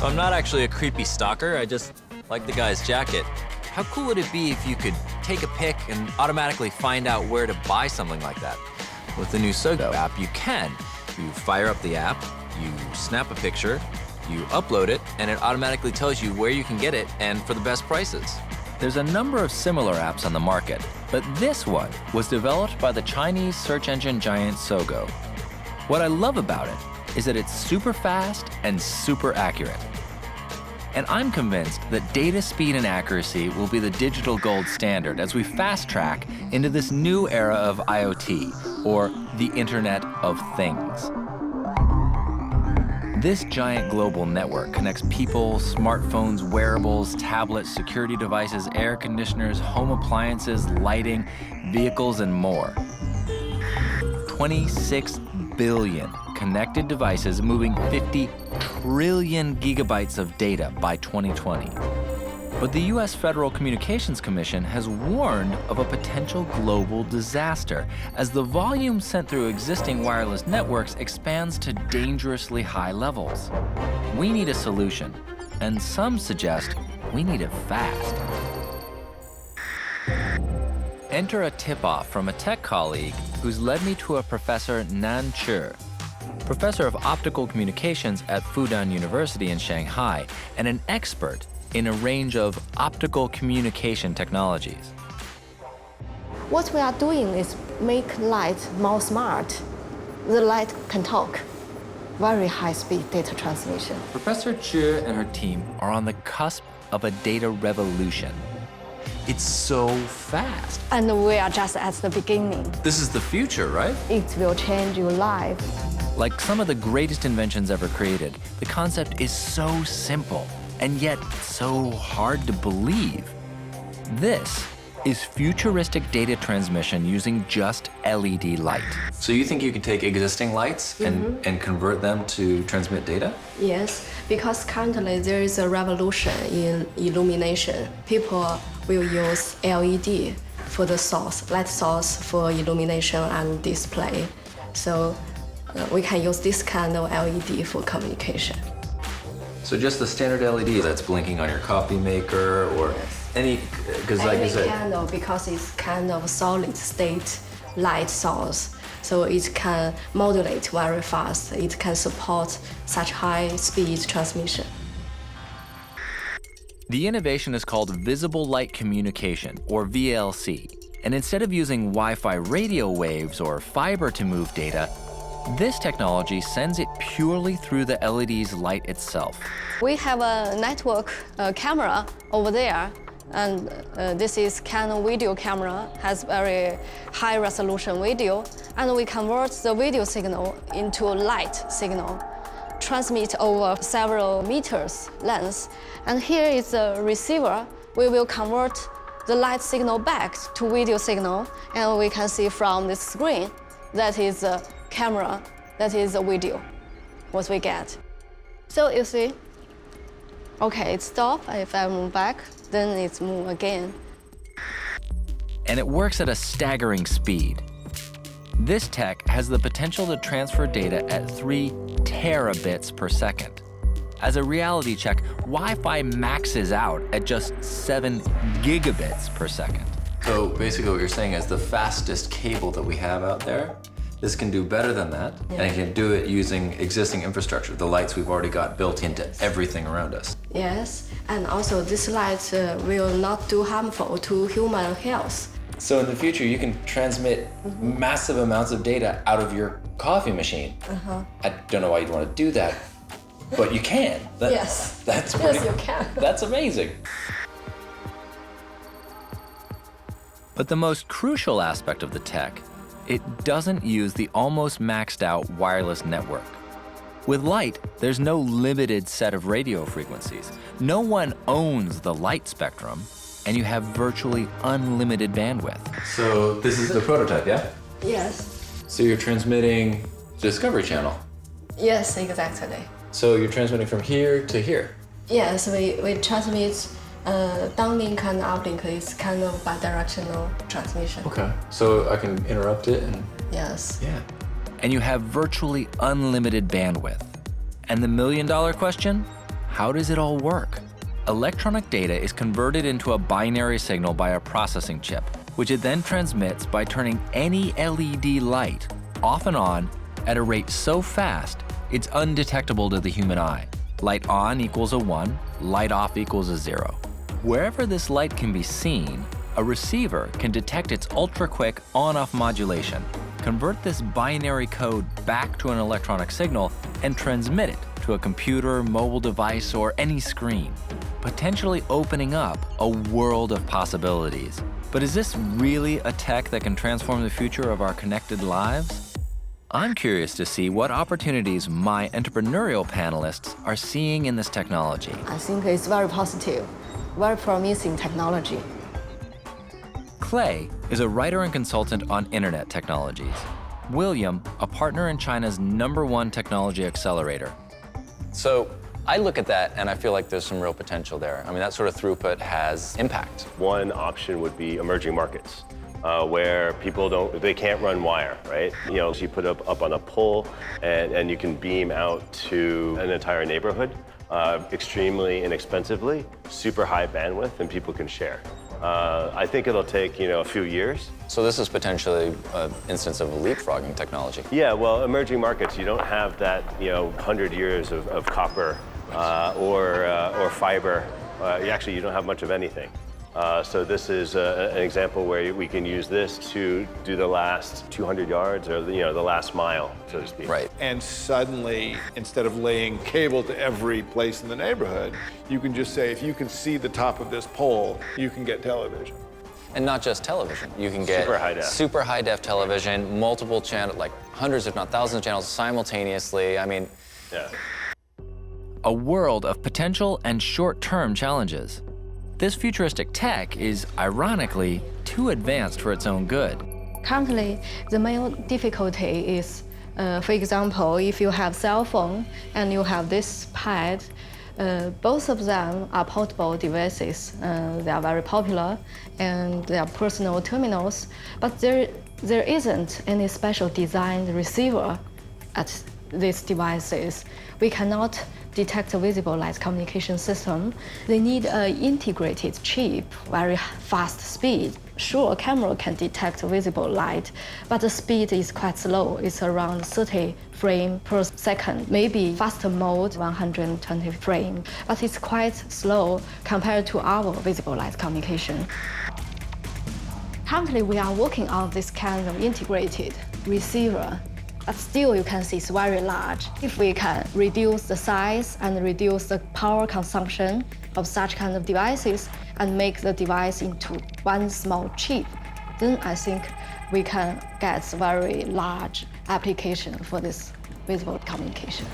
So I'm not actually a creepy stalker, I just like the guy's jacket. How cool would it be if you could take a pic and automatically find out where to buy something like that? With the new Sogo app, you can. You fire up the app, you snap a picture, you upload it, and it automatically tells you where you can get it and for the best prices. There's a number of similar apps on the market, but this one was developed by the Chinese search engine giant Sogo. What I love about it is that it's super fast and super accurate. And I'm convinced that data speed and accuracy will be the digital gold standard as we fast track into this new era of IoT, or the Internet of Things. This giant global network connects people, smartphones, wearables, tablets, security devices, air conditioners, home appliances, lighting, vehicles, and more. 26 billion connected devices moving 50 trillion gigabytes of data by 2020. But the US Federal Communications Commission has warned of a potential global disaster as the volume sent through existing wireless networks expands to dangerously high levels. We need a solution, and some suggest we need it fast. Enter a tip-off from a tech colleague who's led me to a Professor Nan Chu, professor of optical communications at Fudan University in Shanghai, and an expert in a range of optical communication technologies. What we are doing is make light more smart. The light can talk. very high-speed data transmission. Professor Chu and her team are on the cusp of a data revolution. It's so fast. And we are just at the beginning. This is the future, right? It will change your life. Like some of the greatest inventions ever created, the concept is so simple and yet so hard to believe. This is futuristic data transmission using just LED light. So you think you can take existing lights and convert them to transmit data? Yes, because currently there is a revolution in illumination. People will use LED for the source, light source for illumination and display. So we can use this kind of LED for communication. So just the standard LED that's blinking on your coffee maker or any, because like you said, candle, because it's kind of solid state light source, so it can modulate very fast. It can support such high speed transmission. The innovation is called visible light communication, or VLC. And instead of using Wi-Fi radio waves or fiber to move data, this technology sends it purely through the LED's light itself. We have a network camera over there, and this is Canon video camera, has very high resolution video, and we convert the video signal into light signal, transmit over several meters length. And here is the receiver. We will convert the light signal back to video signal, and we can see from this screen that is a camera, that is a video, what we get. So you see, okay, it stopped. If I move back, then it's move again. And it works at a staggering speed. This tech has the potential to transfer data at 3 terabits per second. As a reality check, Wi-Fi maxes out at just 7 gigabits per second. so basically what you're saying is the fastest cable that we have out there, this can do better than that, and it can do it using existing infrastructure, the lights we've already got built into everything around us. Yes, and also this light will not do harmful to human health. So in the future, you can transmit massive amounts of data out of your coffee machine. I don't know why you'd want to do that, but you can. Yes. That's pretty, yes, you can. That's amazing. But the most crucial aspect of the tech, it doesn't use the almost maxed out wireless network. With light, there's no limited set of radio frequencies. No one owns the light spectrum, and you have virtually unlimited bandwidth. So this is the prototype, yeah? Yes. So you're transmitting Discovery Channel. Yes, exactly. So you're transmitting from here to here. Yes, we transmit downlink and uplink. It's kind of bidirectional transmission. Okay. So I can interrupt it and... Yes. Yeah. And you have virtually unlimited bandwidth. And the million-dollar question? How does it all work? Electronic data is converted into a binary signal by a processing chip, which it then transmits by turning any LED light off and on at a rate so fast it's undetectable to the human eye. Light on equals a 1, light off equals a 0. Wherever this light can be seen, a receiver can detect its ultra-quick on-off modulation, convert this binary code back to an electronic signal, and transmit it to a computer, mobile device, or any screen, potentially opening up a world of possibilities. But is this really a tech that can transform the future of our connected lives? I'm curious to see what opportunities my entrepreneurial panelists are seeing in this technology. I think it's very positive, very promising technology. Clay is a writer and consultant on internet technologies. William, a partner in China's #1 technology accelerator. So I look at that and I feel like there's some real potential there. I mean, that sort of throughput has impact. One option would be emerging markets, where people they can't run wire, right? You know, so you put it up on a pole and you can beam out to an entire neighborhood extremely inexpensively, super high bandwidth, and people can share. I think it'll take, a few years. So this is potentially an instance of a leapfrogging technology. Yeah, well, emerging markets, you don't have that, 100 years of copper or fiber. You don't have much of anything. So this is an example where we can use this to do the last 200 yards or the last mile, so to speak. Right. And suddenly, instead of laying cable to every place in the neighborhood, you can just say, if you can see the top of this pole, you can get television. And not just television. You can get super high def television, multiple channels, like hundreds if not thousands of channels simultaneously. I mean, yeah. A world of potential and short-term challenges. This futuristic tech is, ironically, too advanced for its own good. Currently, the main difficulty is, for example, if you have cell phone and you have this pad, both of them are portable devices. They are very popular and they are personal terminals, but there isn't any special designed receiver at these devices. We cannot detect a visible light communication system. They need an integrated chip, very fast speed. Sure, a camera can detect visible light, but the speed is quite slow. It's around 30 frames per second, maybe faster mode, 120 frames, but it's quite slow compared to our visible light communication. Currently, we are working on this kind of integrated receiver, but still you can see it's very large. If we can reduce the size and reduce the power consumption of such kind of devices and make the device into one small chip, then I think we can get very large application for this visible communication.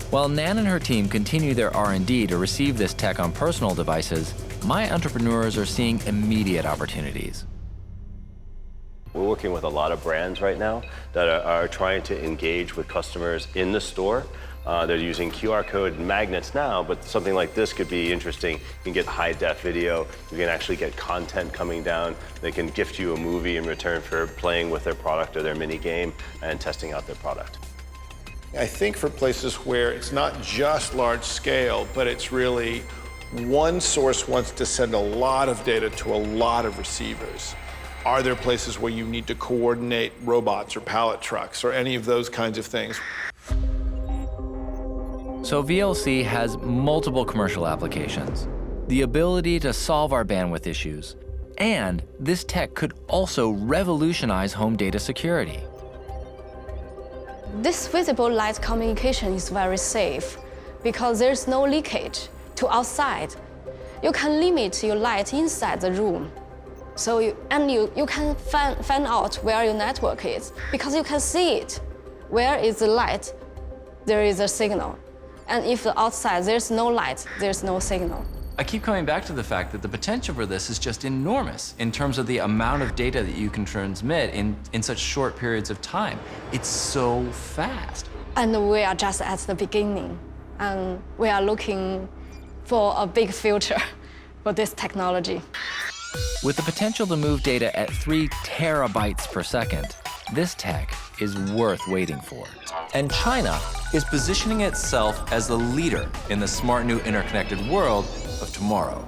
While Nan and her team continue their R&D to receive this tech on personal devices, my entrepreneurs are seeing immediate opportunities. We're working with a lot of brands right now that are trying to engage with customers in the store. They're using QR code magnets now, but something like this could be interesting. You can get high-def video. You can actually get content coming down. They can gift you a movie in return for playing with their product or their mini game and testing out their product. I think for places where it's not just large scale, but it's really one source wants to send a lot of data to a lot of receivers. Are there places where you need to coordinate robots or pallet trucks or any of those kinds of things? So VLC has multiple commercial applications, the ability to solve our bandwidth issues, and this tech could also revolutionize home data security. This visible light communication is very safe because there's no leakage to outside. You can limit your light inside the room. So you can find out where your network is because you can see it. Where is the light, there is a signal. And if outside there's no light, there's no signal. I keep coming back to the fact that the potential for this is just enormous in terms of the amount of data that you can transmit in such short periods of time. It's so fast. And we are just at the beginning. And we are looking for a big future for this technology. With the potential to move data at 3 terabytes per second, this tech is worth waiting for. And China is positioning itself as the leader in the smart new interconnected world of tomorrow.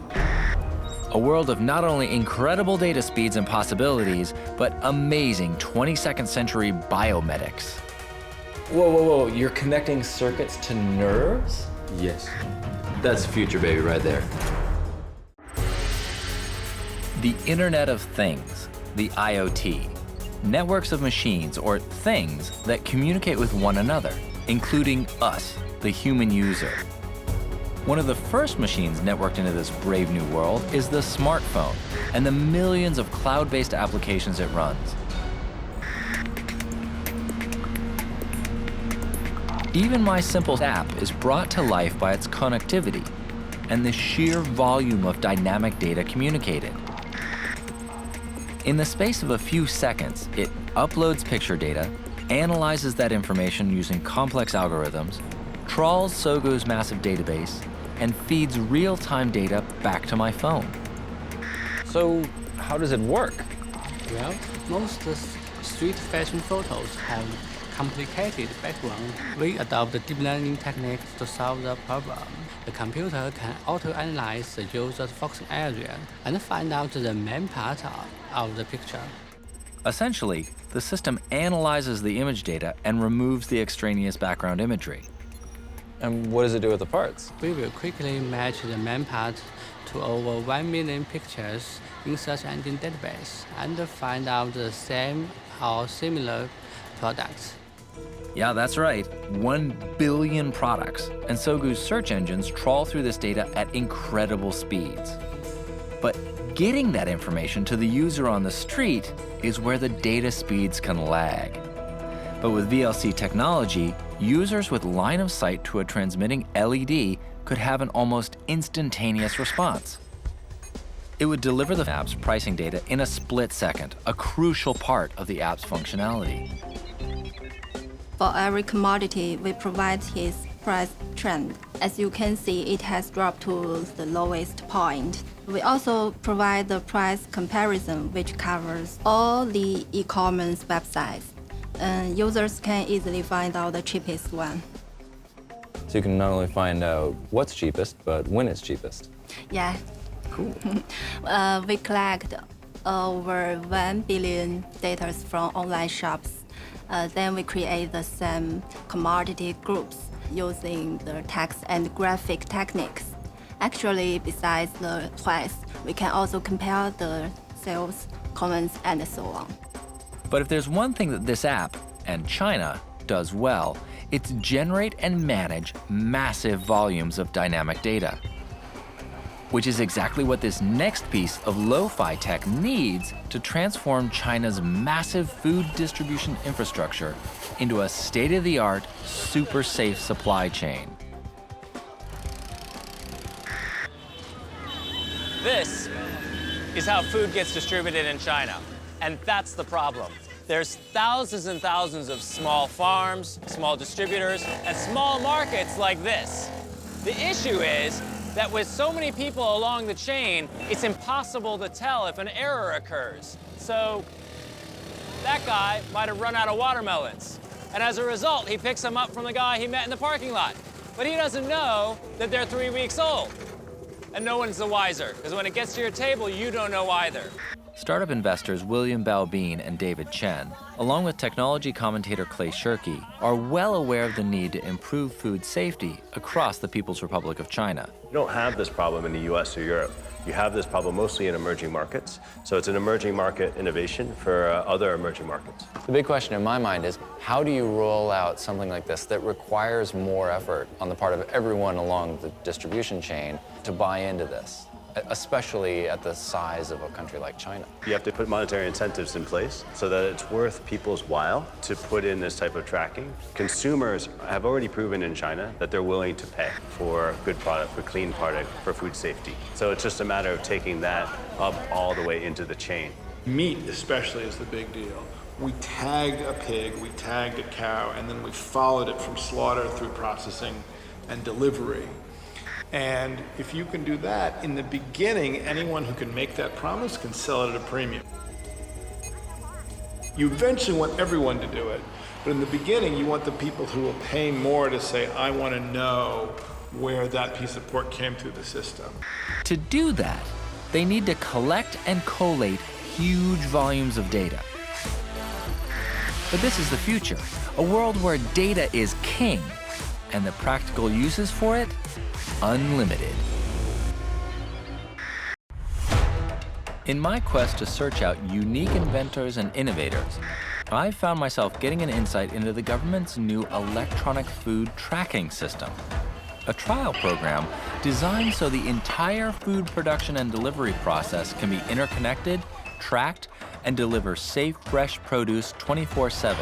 A world of not only incredible data speeds and possibilities, but amazing 22nd century biomedics. Whoa, whoa, whoa, you're connecting circuits to nerves? Yes. That's the future, baby, right there. The Internet of Things, the IoT. Networks of machines or things that communicate with one another, including us, the human user. One of the first machines networked into this brave new world is the smartphone and the millions of cloud-based applications it runs. Even my simple app is brought to life by its connectivity and the sheer volume of dynamic data communicated. In the space of a few seconds, it uploads picture data, analyzes that information using complex algorithms, trawls Sogou's massive database, and feeds real-time data back to my phone. So how does it work? Well, most street fashion photos have complicated background. We adopt the deep learning techniques to solve the problem. The computer can auto-analyze the user's focusing area and find out the main part of the picture. Essentially, the system analyzes the image data and removes the extraneous background imagery. And what does it do with the parts? We will quickly match the main part to to over 1 million pictures in search engine database and find out the same or similar products. Yeah, that's right, 1 billion products. And Sogou's search engines trawl through this data at incredible speeds. But getting that information to the user on the street is where the data speeds can lag. But with VLC technology, users with line of sight to a transmitting LED could have an almost instantaneous response. It would deliver the app's pricing data in a split second, a crucial part of the app's functionality. For every commodity, we provide his price trend. As you can see, it has dropped to the lowest point. We also provide the price comparison, which covers all the e-commerce websites. Users can easily find out the cheapest one. So you can not only find out what's cheapest, but when it's cheapest. Yeah. Cool. We collect over 1 billion data from online shops. Then we create the same commodity groups using the text and graphic techniques. Actually, besides the price, we can also compare the sales, comments, and so on. But if there's one thing that this app, and China, does well, it's generate and manage massive volumes of dynamic data, which is exactly what this next piece of lo-fi tech needs to transform China's massive food distribution infrastructure into a state-of-the-art, super safe supply chain. This is how food gets distributed in China. And that's the problem. There's thousands and thousands of small farms, small distributors, and small markets like this. The issue is that with so many people along the chain, it's impossible to tell if an error occurs. So that guy might have run out of watermelons. And as a result, he picks them up from the guy he met in the parking lot. But he doesn't know that they're 3 weeks old. And no one's the wiser, because when it gets to your table, you don't know either. Startup investors William Baobin and David Chen, along with technology commentator Clay Shirky, are well aware of the need to improve food safety across the People's Republic of China. You don't have this problem in the US or Europe. You have this problem mostly in emerging markets. So it's an emerging market innovation for other emerging markets. The big question in my mind is, how do you roll out something like this that requires more effort on the part of everyone along the distribution chain to buy into this, especially at the size of a country like China? You have to put monetary incentives in place so that it's worth people's while to put in this type of tracking. Consumers have already proven in China that they're willing to pay for good product, for clean product, for food safety. So it's just a matter of taking that up all the way into the chain. Meat especially is the big deal. We tagged a pig, we tagged a cow, and then we followed it from slaughter through processing and delivery. And if you can do that, in the beginning, anyone who can make that promise can sell it at a premium. You eventually want everyone to do it, but in the beginning, you want the people who will pay more to say, I want to know where that piece of pork came through the system. To do that, they need to collect and collate huge volumes of data. But this is the future, a world where data is king, and the practical uses for it, unlimited. In my quest to search out unique inventors and innovators, I found myself getting an insight into the government's new electronic food tracking system, a trial program designed so the entire food production and delivery process can be interconnected, tracked, and deliver safe, fresh produce 24/7.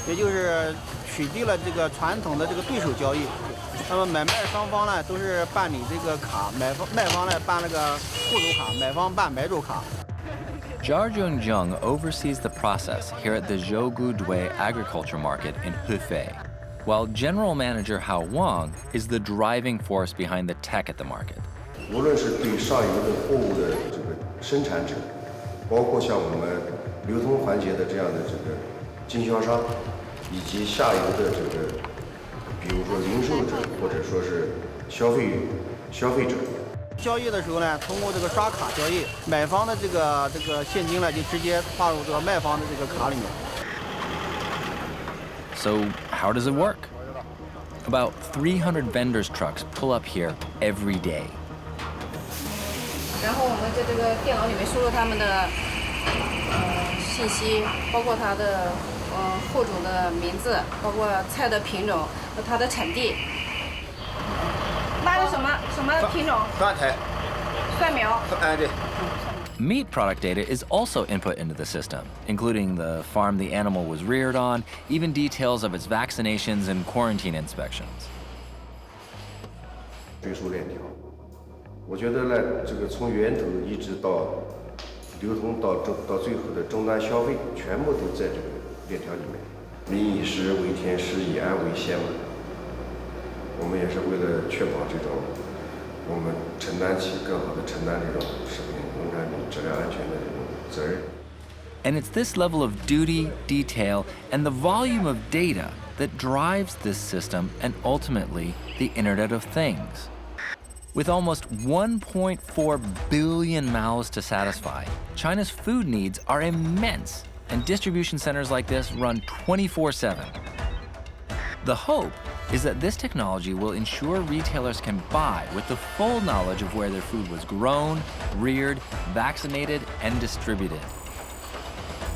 也就是取缔了这个传统的这个对手交易，那么买卖双方呢都是办理这个卡，卖方呢办那个户主卡，买方办买主卡。Zhao Zhong oversees the process here at the Zhongguancun agriculture market in Hefei, while General Manager Hao Wang is the driving force behind the tech at the market. 无论是对上游的货物的这个生产者，包括像我们流通环节的这样的这个经销商，以及下游的这个，比如说零售者或者说是消费者。交易的时候呢，通过这个刷卡交易，买方的这个现金呢就直接划入这个卖方的这个卡里面。 So how does it work? About 300 vendors' trucks pull up here every day. 然后我们在这个电脑里面输入他们的信息，包括它的货种的名字，包括菜的品种和它的产地。那是什么品种？蒜苔。蒜苗。对。 Meat product data is also input into the system, including the farm the animal was reared on, even details of its vaccinations and quarantine inspections. 追溯链条，我觉得呢，这个从源头一直到流通到最后的终端消费，全部都在这个链条里面。民以食为天，食以安为先嘛。我们也是为了确保这种，我们承担起更好的承担这种食品。 And it's this level of duty, detail, and the volume of data that drives this system and ultimately the Internet of Things. With almost 1.4 billion mouths to satisfy, China's food needs are immense, and distribution centers like this run 24/7. The hope is that this technology will ensure retailers can buy with the full knowledge of where their food was grown, reared, vaccinated, and distributed.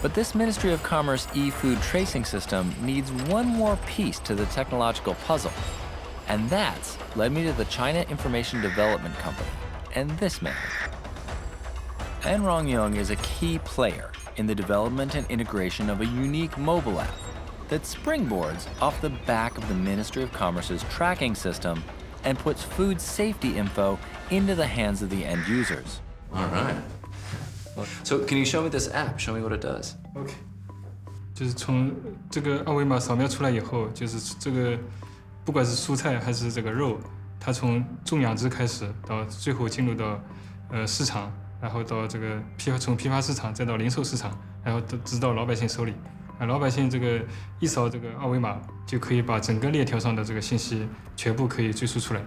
But this Ministry of Commerce e-food tracing system needs one more piece to the technological puzzle. And that's led me to the China Information Development Company and this man. An Rongyong is a key player in the development and integration of a unique mobile app that springboards off the back of the Ministry of Commerce's tracking system and puts food safety info into the hands of the end users. All right. So can you show me this app? Show me what it does. OK， 就是从这个二维码扫描出来以后，就是这个不管是蔬菜还是这个肉，它从种养殖开始，到最后进入到市场，然后到这个从批发市场再到零售市场，然后直到老百姓手里。 老百姓这个一扫这个二维码，就可以把整个链条上的这个信息全部可以追溯出来。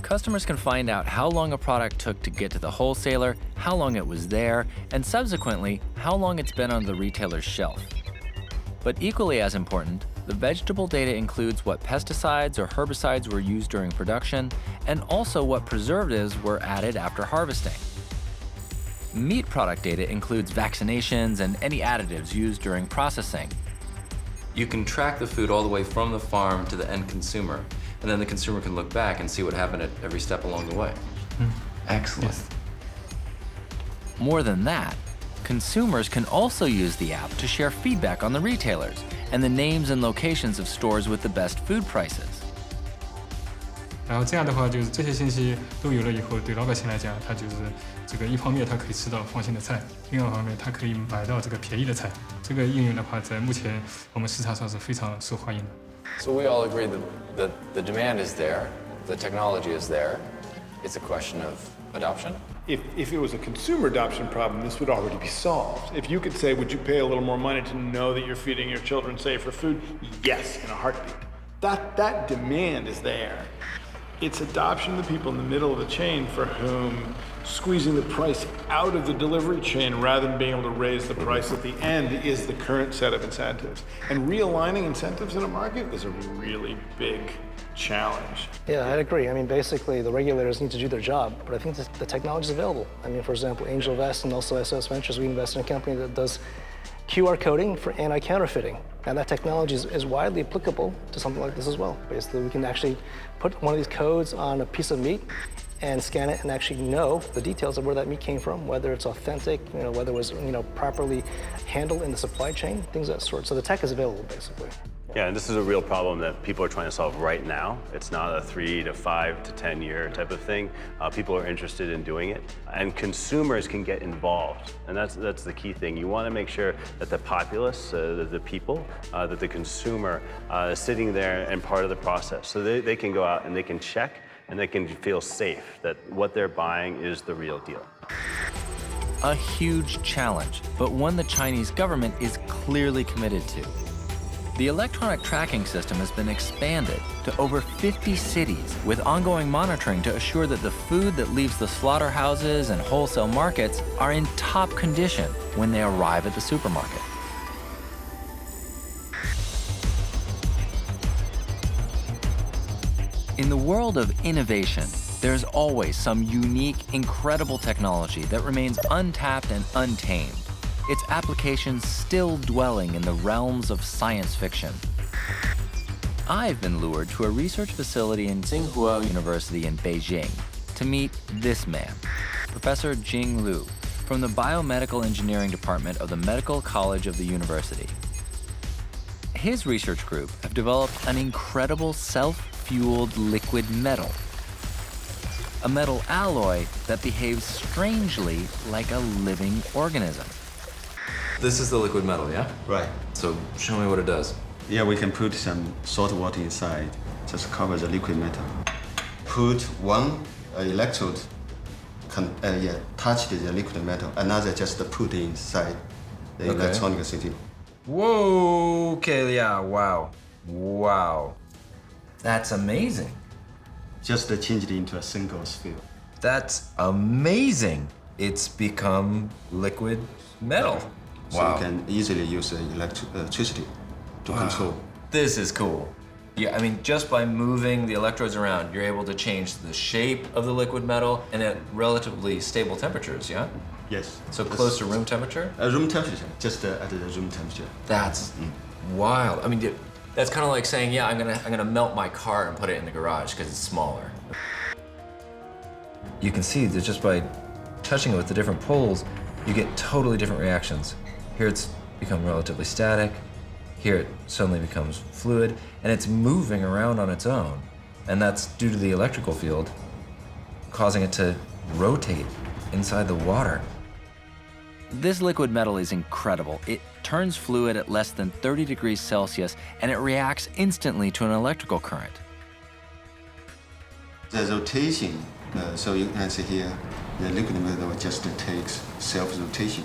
Customers can find out how long a product took to get to the wholesaler, how long it was there, and subsequently, how long it's been on the retailer's shelf. But equally as important, the vegetable data includes what pesticides or herbicides were used during production, and also what preservatives were added after harvesting. Meat product data includes vaccinations and any additives used during processing. You can track the food all the way from the farm to the end consumer, and then the consumer can look back and see what happened at every step along the way. Excellent. Yes. More than that, consumers can also use the app to share feedback on the retailers and the names and locations of stores with the best food prices. 然后这样的话，就是这些信息都有了以后，对老百姓来讲，他就是这个一方面他可以吃到放心的菜，另外一方面他可以买到这个便宜的菜。这个应用的话，在目前我们市场上是非常受欢迎的。So we all agree that the demand is there, the technology is there. It's a question of adoption. If it was a consumer adoption problem, this would already be solved. If you could say, would you pay a little more money to know that you're feeding your children safer food? Yes, in a heartbeat. That demand is there. It's adoption of the people in the middle of the chain for whom squeezing the price out of the delivery chain rather than being able to raise the price at the end is the current set of incentives. And realigning incentives in a market is a really big challenge. Yeah, I'd agree. I mean, basically, the regulators need to do their job, but I think the technology is available. I mean, for example, Angel Invest and also SOS Ventures, we invest in a company that does QR coding for anti-counterfeiting. And that technology is widely applicable to something like this as well. Basically, we can actually put one of these codes on a piece of meat and scan it and actually know the details of where that meat came from, whether it's authentic, whether it was properly handled in the supply chain, things of that sort. So the tech is available, basically. Yeah, and this is a real problem that people are trying to solve right now. It's not a 3 to 5 to 10 year type of thing. People are interested in doing it, and consumers can get involved, and that's the key thing. You want to make sure that the populace, the people, that the consumer is sitting there and part of the process, so they can go out and they can check and they can feel safe that what they're buying is the real deal. A huge challenge, but one the Chinese government is clearly committed to. The electronic tracking system has been expanded to over 50 cities with ongoing monitoring to assure that the food that leaves the slaughterhouses and wholesale markets are in top condition when they arrive at the supermarket. In the world of innovation, there's always some unique, incredible technology that remains untapped and untamed, its applications still dwelling in the realms of science fiction. I've been lured to a research facility in Tsinghua University in Beijing to meet this man, Professor Jing Liu, from the Biomedical Engineering Department of the Medical College of the university. His research group have developed an incredible self-fueled liquid metal, a metal alloy that behaves strangely like a living organism. This is the liquid metal, yeah? Right. So show me what it does. Yeah, we can put some salt water inside, just cover the liquid metal. Put one electrode, touch the liquid metal, another just put inside the electronic system. Whoa, okay, yeah, wow. Wow. That's amazing. Just change it into a single sphere. That's amazing. It's become liquid metal. So you can easily use electricity to control. This is cool. Yeah, I mean, just by moving the electrodes around, you're able to change the shape of the liquid metal and at relatively stable temperatures, yeah? Yes. So close to room temperature? Room temperature, just at the room temperature. That's wild. I mean, that's kind of like saying, yeah, I'm gonna melt my car and put it in the garage because it's smaller. You can see that just by touching it with the different poles, you get totally different reactions. Here it's become relatively static. Here it suddenly becomes fluid, and it's moving around on its own. And that's due to the electrical field, causing it to rotate inside the water. This liquid metal is incredible. It turns fluid at less than 30 degrees Celsius, and it reacts instantly to an electrical current. The rotation, so you can see here, the liquid metal just takes self-rotation.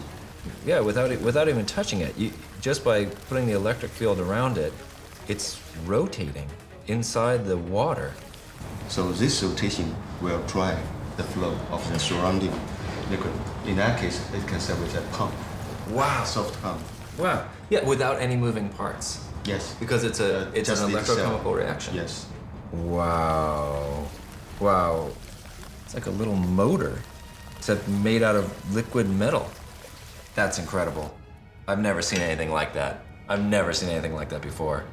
Yeah, without even touching it, just by putting the electric field around it, it's rotating inside the water. So this rotation will drive the flow of the surrounding liquid. In that case, it can serve as a pump. Wow. Soft pump. Wow. Yeah, without any moving parts. Yes. Because it's an electrochemical reaction. Yes. Wow. Wow. It's like a little motor, except made out of liquid metal. That's incredible. I've never seen anything like that. I've never seen anything like that before.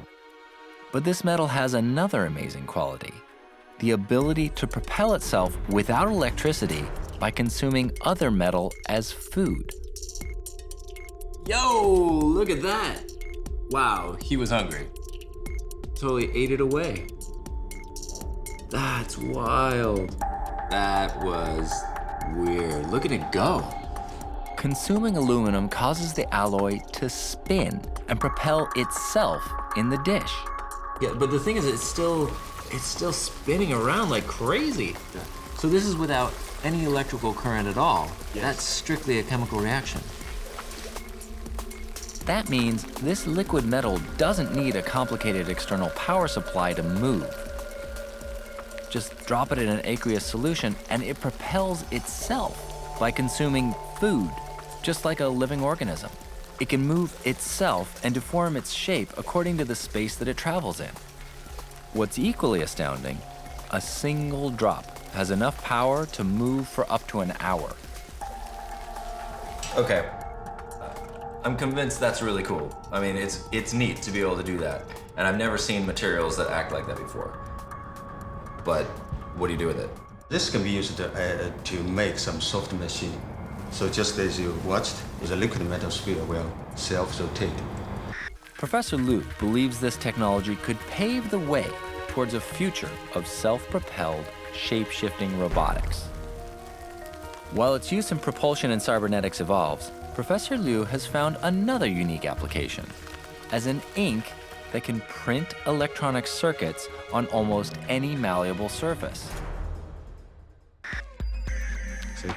But this metal has another amazing quality: the ability to propel itself without electricity by consuming other metal as food. Yo, look at that. Wow, he was hungry. Totally ate it away. That's wild. That was weird. Look at it go. Consuming aluminum causes the alloy to spin and propel itself in the dish. Yeah, but the thing is, it's still spinning around like crazy. So this is without any electrical current at all. Yes. That's strictly a chemical reaction. That means this liquid metal doesn't need a complicated external power supply to move. Just drop it in an aqueous solution and it propels itself by consuming food, just like a living organism. It can move itself and deform its shape according to the space that it travels in. What's equally astounding, a single drop has enough power to move for up to an hour. Okay. I'm convinced that's really cool. I mean, it's neat to be able to do that. And I've never seen materials that act like that before. But what do you do with it? This can be used to make some soft machine. So just as you watched, the liquid metal sphere will self-rotate. Professor Liu believes this technology could pave the way towards a future of self-propelled, shape-shifting robotics. While its use in propulsion and cybernetics evolves, Professor Liu has found another unique application: as an ink that can print electronic circuits on almost any malleable surface.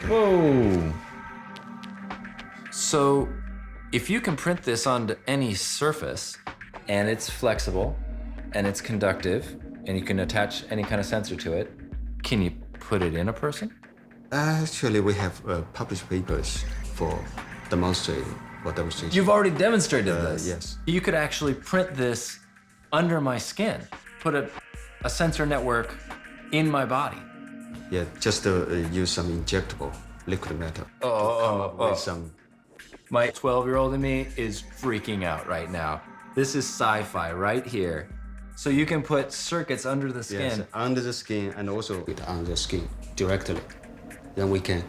Whoa! So, if you can print this onto any surface, and it's flexible, and it's conductive, and you can attach any kind of sensor to it, can you put it in a person? Actually, we have published papers for demonstrating. You've already demonstrated this? Yes. You could actually print this under my skin, put a a sensor network in my body. Yeah, just use some injectable liquid metal. With some. My 12-year-old in me is freaking out right now. This is sci-fi right here. So you can put circuits under the skin. Yes, under the skin and also on the skin directly. Then we can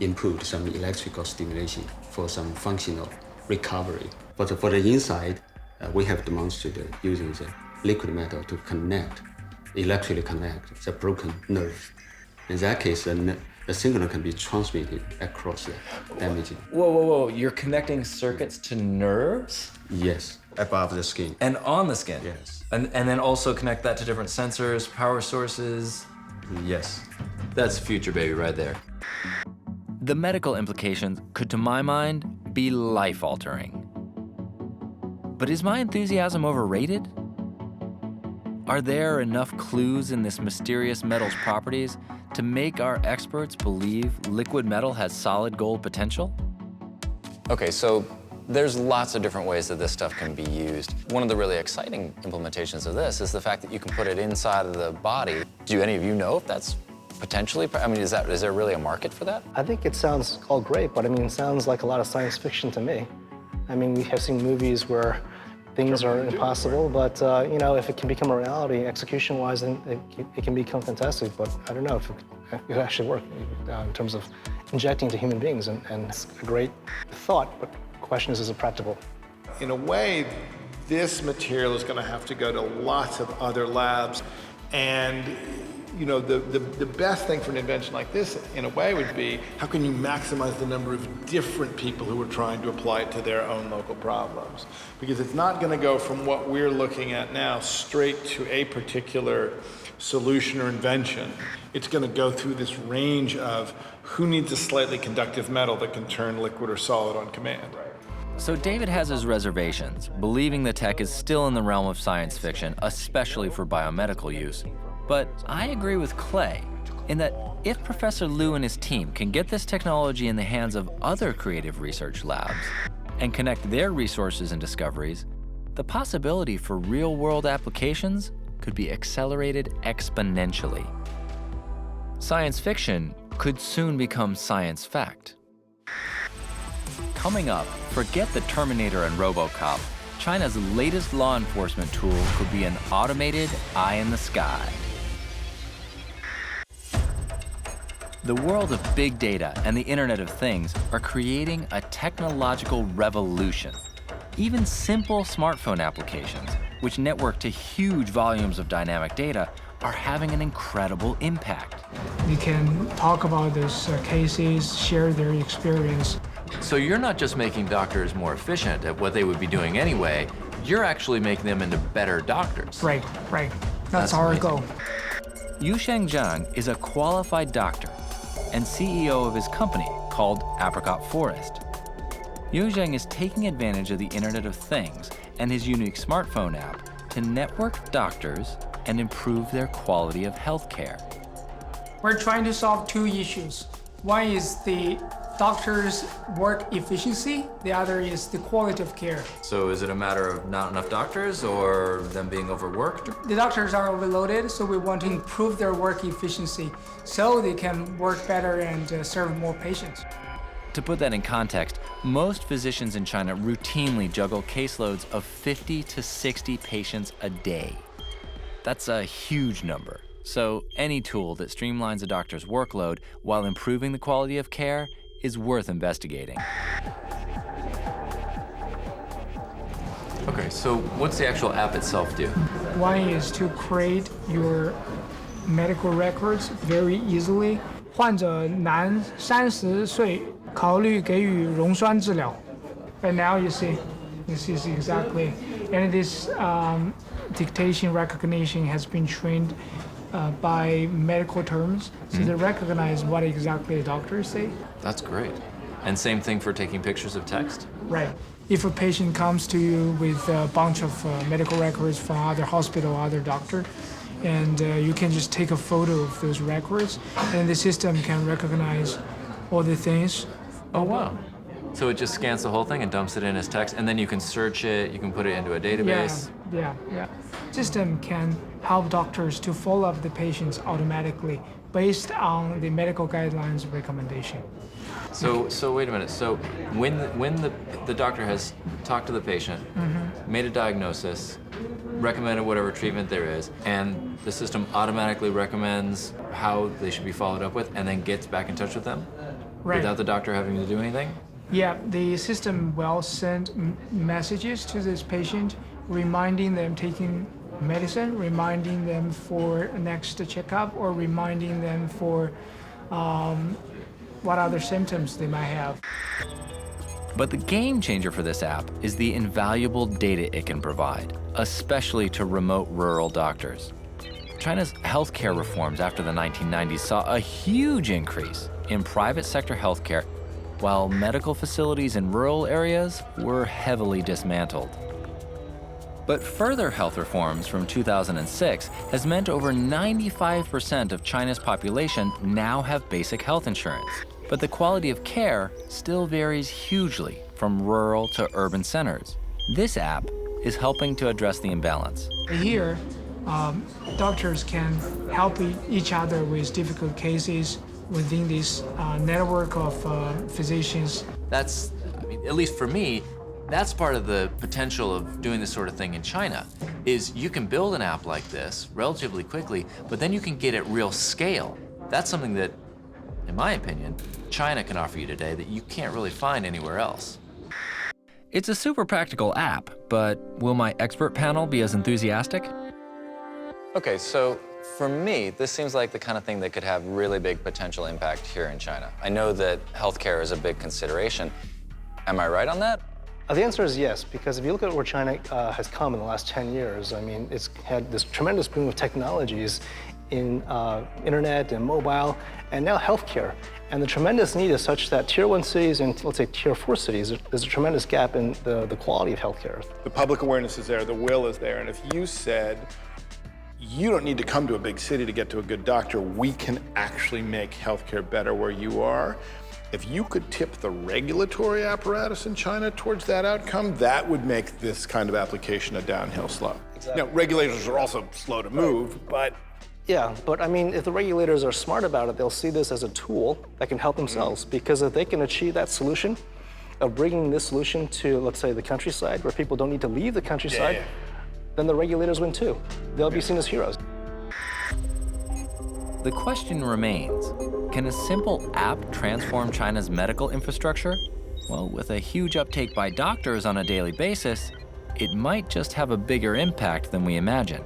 input some electrical stimulation for some functional recovery. But for the inside, we have demonstrated using the liquid metal to electrically connect the broken nerve. In that case, the signal can be transmitted across the damaging. Whoa. You're connecting circuits to nerves? Yes, above the skin. And on the skin? Yes. And then also connect that to different sensors, power sources? Yes. That's future, baby, right there. The medical implications could, to my mind, be life-altering. But is my enthusiasm overrated? Are there enough clues in this mysterious metal's properties to make our experts believe liquid metal has solid gold potential? Okay, so there's lots of different ways that this stuff can be used. One of the really exciting implementations of this is the fact that you can put it inside of the body. Do any of you know if that's potentially, I mean, is there really a market for that? I think it sounds all great, but I mean, it sounds like a lot of science fiction to me. I mean, we have seen movies where things are impossible, but you know, if it can become a reality, execution-wise, then it can become fantastic. But I don't know if it could actually work in terms of injecting into human beings, and it's a great thought, but the question is it practical? In a way, this material is going to have to go to lots of other labs, and you know, the best thing for an invention like this, in a way, would be how can you maximize the number of different people who are trying to apply it to their own local problems? Because it's not going to go from what we're looking at now straight to a particular solution or invention. It's going to go through this range of who needs a slightly conductive metal that can turn liquid or solid on command. So David has his reservations, believing the tech is still in the realm of science fiction, especially for biomedical use. But I agree with Clay in that if Professor Liu and his team can get this technology in the hands of other creative research labs and connect their resources and discoveries, the possibility for real-world applications could be accelerated exponentially. Science fiction could soon become science fact. Coming up, forget the Terminator and RoboCop. China's latest law enforcement tool could be an automated eye in the sky. The world of big data and the Internet of Things are creating a technological revolution. Even simple smartphone applications, which network to huge volumes of dynamic data, are having an incredible impact. We can talk about those cases, share their experience. So you're not just making doctors more efficient at what they would be doing anyway, you're actually making them into better doctors. Right. That's our goal. Yu Shengzhang is a qualified doctor and CEO of his company called Apricot Forest. Yu Zheng is taking advantage of the Internet of Things and his unique smartphone app to network doctors and improve their quality of healthcare. We're trying to solve two issues. One is the doctors' work efficiency, the other is the quality of care. So is it a matter of not enough doctors or them being overworked? The doctors are overloaded, so we want to improve their work efficiency so they can work better and serve more patients. To put that in context, most physicians in China routinely juggle caseloads of 50 to 60 patients a day. That's a huge number. So any tool that streamlines a doctor's workload while improving the quality of care is worth investigating. Okay, so what's the actual app itself do? One is to create your medical records very easily. 患者男30岁，考虑给予溶栓治疗. And now you see, this is exactly, and this dictation recognition has been trained by medical terms, so they recognize what exactly the doctors say. That's great. And same thing for taking pictures of text? Right. If a patient comes to you with a bunch of medical records from other hospital, other doctor, and you can just take a photo of those records, and the system can recognize all the things. Oh, wow. So it just scans the whole thing and dumps it in as text, and then you can search it, you can put it into a database? Yeah, Yeah. System can help doctors to follow up the patients automatically based on the medical guidelines recommendation. So wait a minute. So when the doctor has talked to the patient, made a diagnosis, recommended whatever treatment there is, and the system automatically recommends how they should be followed up with, and then gets back in touch with them without the doctor having to do anything? Yeah, the system will send messages to this patient, reminding them taking medicine, reminding them for next checkup, or reminding them for what other symptoms they might have. But the game changer for this app is the invaluable data it can provide, especially to remote rural doctors. China's healthcare reforms after the 1990s saw a huge increase in private sector healthcare, while medical facilities in rural areas were heavily dismantled. But further health reforms from 2006 has meant over 95% of China's population now have basic health insurance. But the quality of care still varies hugely from rural to urban centers. This app is helping to address the imbalance. Here, doctors can help each other with difficult cases within this network of physicians. That's, I mean, at least for me, that's part of the potential of doing this sort of thing in China, is you can build an app like this relatively quickly, but then you can get at real scale. That's something that, in my opinion, China can offer you today that you can't really find anywhere else. It's a super practical app, but will my expert panel be as enthusiastic? Okay, so for me, this seems like the kind of thing that could have really big potential impact here in China. I know that healthcare is a big consideration. Am I right on that? The answer is yes, because if you look at where China has come in the last 10 years, I mean, it's had this tremendous boom of technologies in internet and mobile, and now healthcare. And the tremendous need is such that Tier 1 cities and, let's say, Tier 4 cities, there's a tremendous gap in the quality of healthcare. The public awareness is there, the will is there, and if you said, you don't need to come to a big city to get to a good doctor, we can actually make healthcare better where you are. If you could tip the regulatory apparatus in China towards that outcome, that would make this kind of application a downhill slope. Exactly. Now, regulators are also slow to move, but... Yeah, but I mean, if the regulators are smart about it, they'll see this as a tool that can help themselves. Because if they can achieve that solution of bringing this solution to, let's say, the countryside, where people don't need to leave the countryside, then the regulators win too. They'll be seen as heroes. The question remains, can a simple app transform China's medical infrastructure? Well, with a huge uptake by doctors on a daily basis, it might just have a bigger impact than we imagine.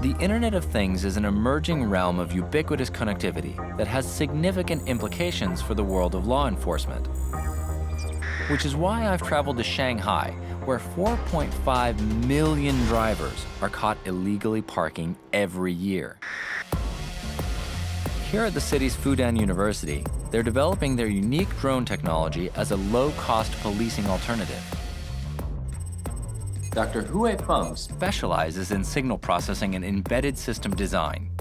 The Internet of Things is an emerging realm of ubiquitous connectivity that has significant implications for the world of law enforcement. Which is why I've traveled to Shanghai, where 4.5 million drivers are caught illegally parking every year. Here at the city's Fudan University, they're developing their unique drone technology as a low-cost policing alternative. Dr. Hui Feng specializes in signal processing and embedded system design.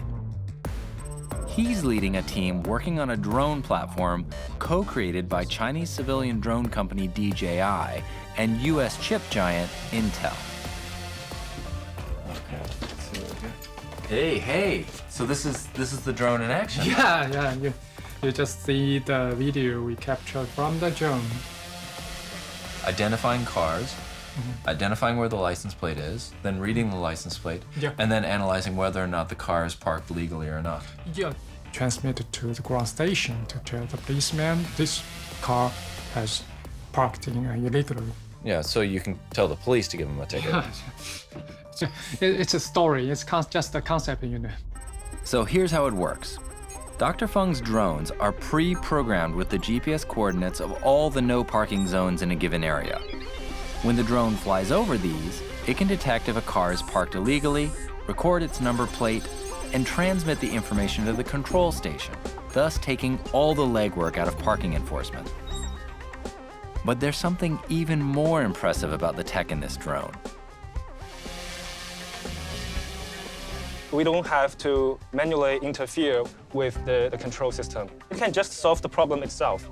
He's leading a team working on a drone platform co-created by Chinese civilian drone company DJI and US chip giant Intel. Hey, so this is the drone in action? Yeah, you just see the video we captured from the drone. Identifying cars, identifying where the license plate is, then reading the license plate, and then analyzing whether or not the car is parked legally or not. Yeah. Transmitted to the ground station to tell the policeman this car has parked illegally. Yeah, so you can tell the police to give them a ticket. It's a story. It's just a concept, you know. So here's how it works. Dr. Feng's drones are pre-programmed with the GPS coordinates of all the no parking zones in a given area. When the drone flies over these, it can detect if a car is parked illegally, record its number plate, and transmit the information to the control station, thus taking all the legwork out of parking enforcement. But there's something even more impressive about the tech in this drone. We don't have to manually interfere with the control system. We can just solve the problem itself.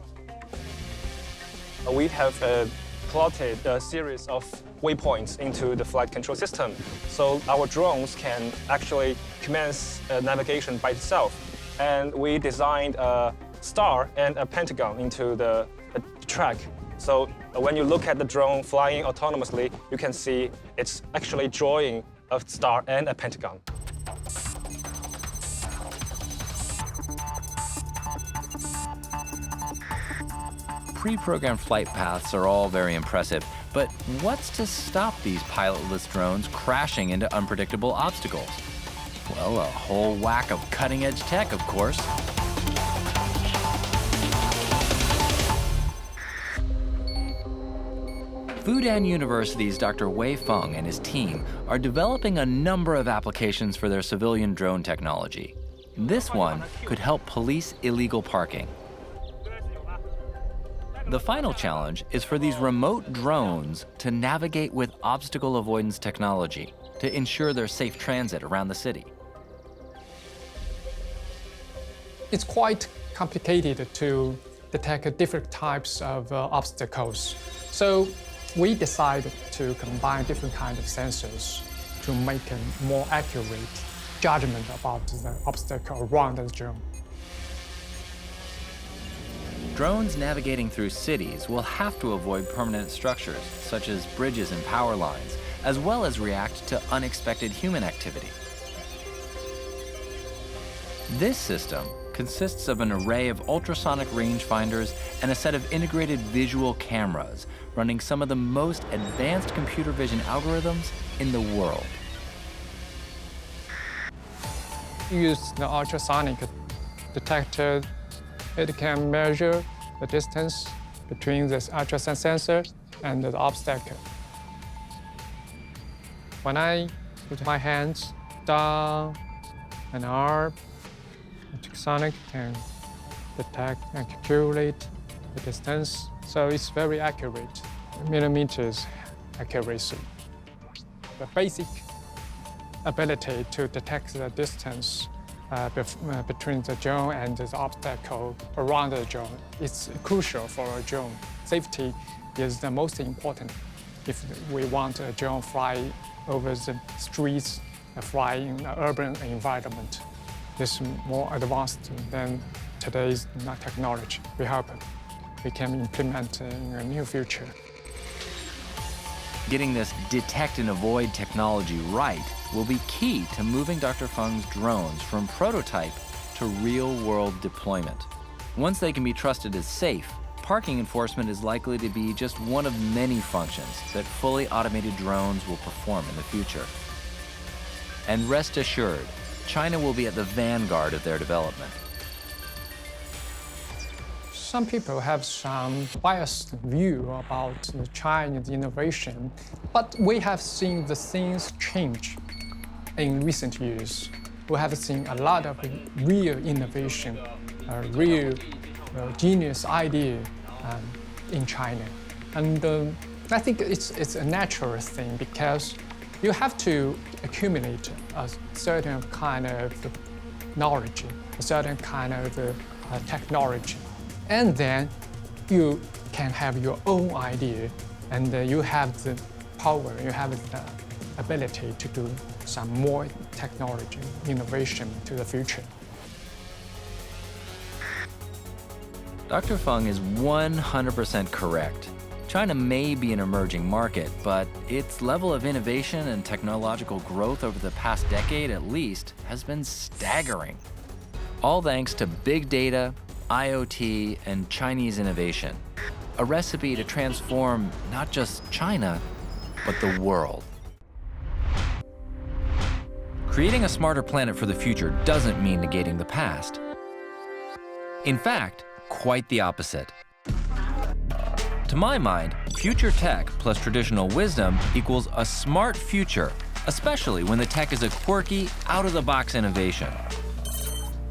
We have plotted a series of waypoints into the flight control system. So our drones can actually commence navigation by itself. And we designed a star and a pentagon into the track. So when you look at the drone flying autonomously, you can see it's actually drawing a star and a pentagon. Pre-programmed flight paths are all very impressive, but what's to stop these pilotless drones crashing into unpredictable obstacles? Well, a whole whack of cutting-edge tech, of course. Fudan University's Dr. Wei Feng and his team are developing a number of applications for their civilian drone technology. This one could help police illegal parking. The final challenge is for these remote drones to navigate with obstacle avoidance technology to ensure their safe transit around the city. It's quite complicated to detect different types of obstacles. So we decided to combine different kinds of sensors to make a more accurate judgment about the obstacle around the drone. Drones navigating through cities will have to avoid permanent structures, such as bridges and power lines, as well as react to unexpected human activity. This system consists of an array of ultrasonic rangefinders and a set of integrated visual cameras running some of the most advanced computer vision algorithms in the world. Use the ultrasonic detector. It can measure the distance between this ultrasound sensor and the obstacle. When I put my hands down and up, the ultrasonic can detect and calculate the distance, so it's very accurate, millimeters accuracy. The basic ability to detect the distance between the drone and the obstacle around the drone is crucial for a drone. Safety is the most important if we want a drone fly over the streets, fly in an urban environment. This is more advanced than today's technology. We hope we can implement in a near future. Getting this detect and avoid technology right will be key to moving Dr. Feng's drones from prototype to real-world deployment. Once they can be trusted as safe, parking enforcement is likely to be just one of many functions that fully automated drones will perform in the future. And rest assured, China will be at the vanguard of their development. Some people have some biased view about China's innovation, but we have seen the things change in recent years. We have seen a lot of real innovation, real genius idea in China. And I think it's a natural thing because you have to accumulate a certain kind of knowledge, a certain kind of technology. And then you can have your own idea, and you have the power, you have the ability to do some more technology innovation to the future. Dr. Feng is 100% correct. China may be an emerging market, but its level of innovation and technological growth over the past decade at least has been staggering. All thanks to big data, IoT, and Chinese innovation. A recipe to transform not just China, but the world. Creating a smarter planet for the future doesn't mean negating the past. In fact, quite the opposite. To my mind, future tech plus traditional wisdom equals a smart future, especially when the tech is a quirky, out-of-the-box innovation.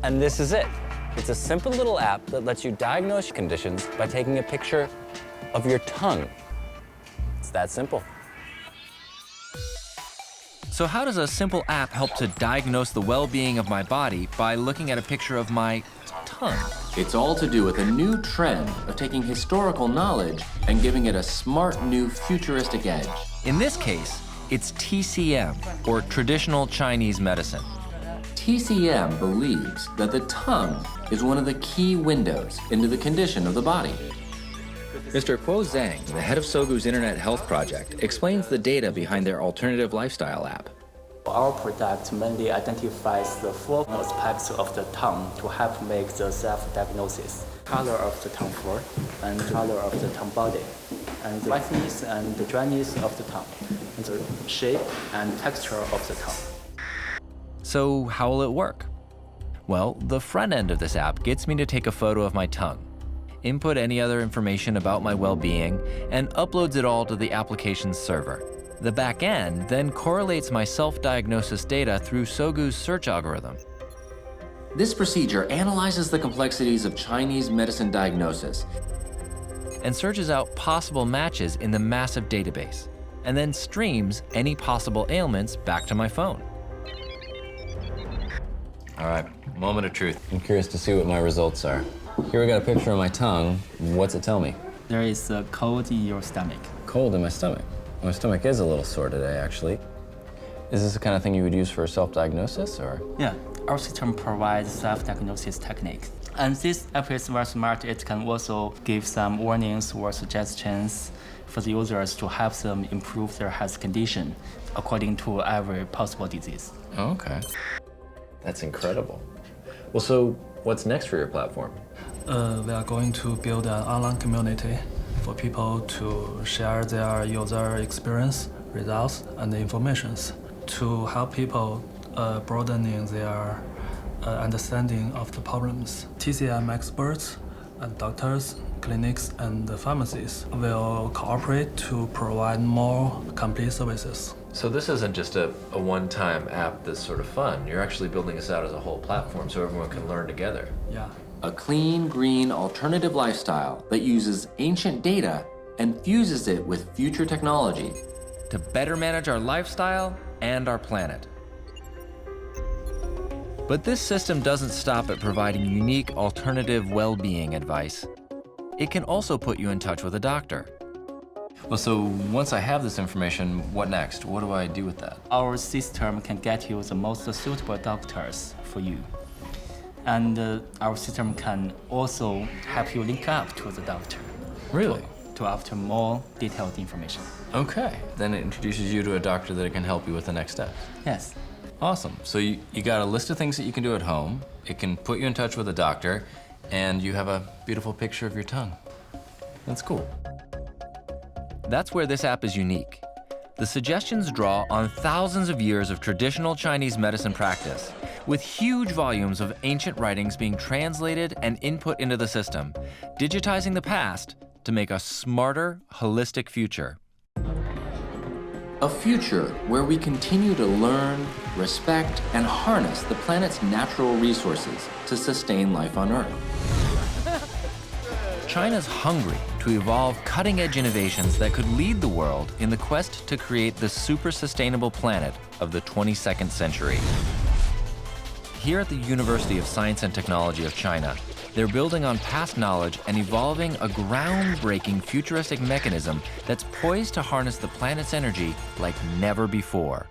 And this is it. It's a simple little app that lets you diagnose conditions by taking a picture of your tongue. It's that simple. So how does a simple app help to diagnose the well-being of my body by looking at a picture of my tongue. It's all to do with a new trend of taking historical knowledge and giving it a smart, new, futuristic edge. In this case, it's TCM, or traditional Chinese medicine. TCM believes that the tongue is one of the key windows into the condition of the body. Mr. Kuo Zhang, the head of Sogu's Internet Health Project, explains the data behind their alternative lifestyle app. Our product mainly identifies the 4 aspects of the tongue to help make the self-diagnosis. Color of the tongue floor, and color of the tongue body, and the whiteness and the dryness of the tongue, and the shape and texture of the tongue. So how will it work? Well, the front end of this app gets me to take a photo of my tongue, input any other information about my well-being, and uploads it all to the application's server. The back end then correlates my self-diagnosis data through Sogu's search algorithm. This procedure analyzes the complexities of Chinese medicine diagnosis and searches out possible matches in the massive database, and then streams any possible ailments back to my phone. All right, moment of truth. I'm curious to see what my results are. Here we got a picture of my tongue. What's it tell me? There is a cold in your stomach. Cold in my stomach. My stomach is a little sore today, actually. Is this the kind of thing you would use for self-diagnosis, or? Yeah, our system provides self-diagnosis techniques. And this app is very smart. It can also give some warnings or suggestions for the users to help them improve their health condition according to every possible disease. Oh, okay. That's incredible. Well, so what's next for your platform? We are going to build an online community for people to share their user experience, results, and informations to help people broadening their understanding of the problems. TCM experts and doctors, clinics, and pharmacies will cooperate to provide more complete services. So this isn't just a one-time app that's sort of fun. You're actually building this out as a whole platform so everyone can learn together. Yeah. A clean, green, alternative lifestyle that uses ancient data and fuses it with future technology to better manage our lifestyle and our planet. But this system doesn't stop at providing unique alternative well-being advice. It can also put you in touch with a doctor. Well, so once I have this information, what next? What do I do with that? Our system can get you the most suitable doctors for you. And our system can also help you link up to the doctor. Really? To obtain more detailed information. Okay. Then it introduces you to a doctor that can help you with the next steps. Yes. Awesome. So you got a list of things that you can do at home. It can put you in touch with a doctor, and you have a beautiful picture of your tongue. That's cool. That's where this app is unique. The suggestions draw on thousands of years of traditional Chinese medicine practice, with huge volumes of ancient writings being translated and input into the system, digitizing the past to make a smarter, holistic future. A future where we continue to learn, respect, and harness the planet's natural resources to sustain life on Earth. China's hungry to evolve cutting-edge innovations that could lead the world in the quest to create the super-sustainable planet of the 22nd century. Here at the University of Science and Technology of China, they're building on past knowledge and evolving a groundbreaking futuristic mechanism that's poised to harness the planet's energy like never before.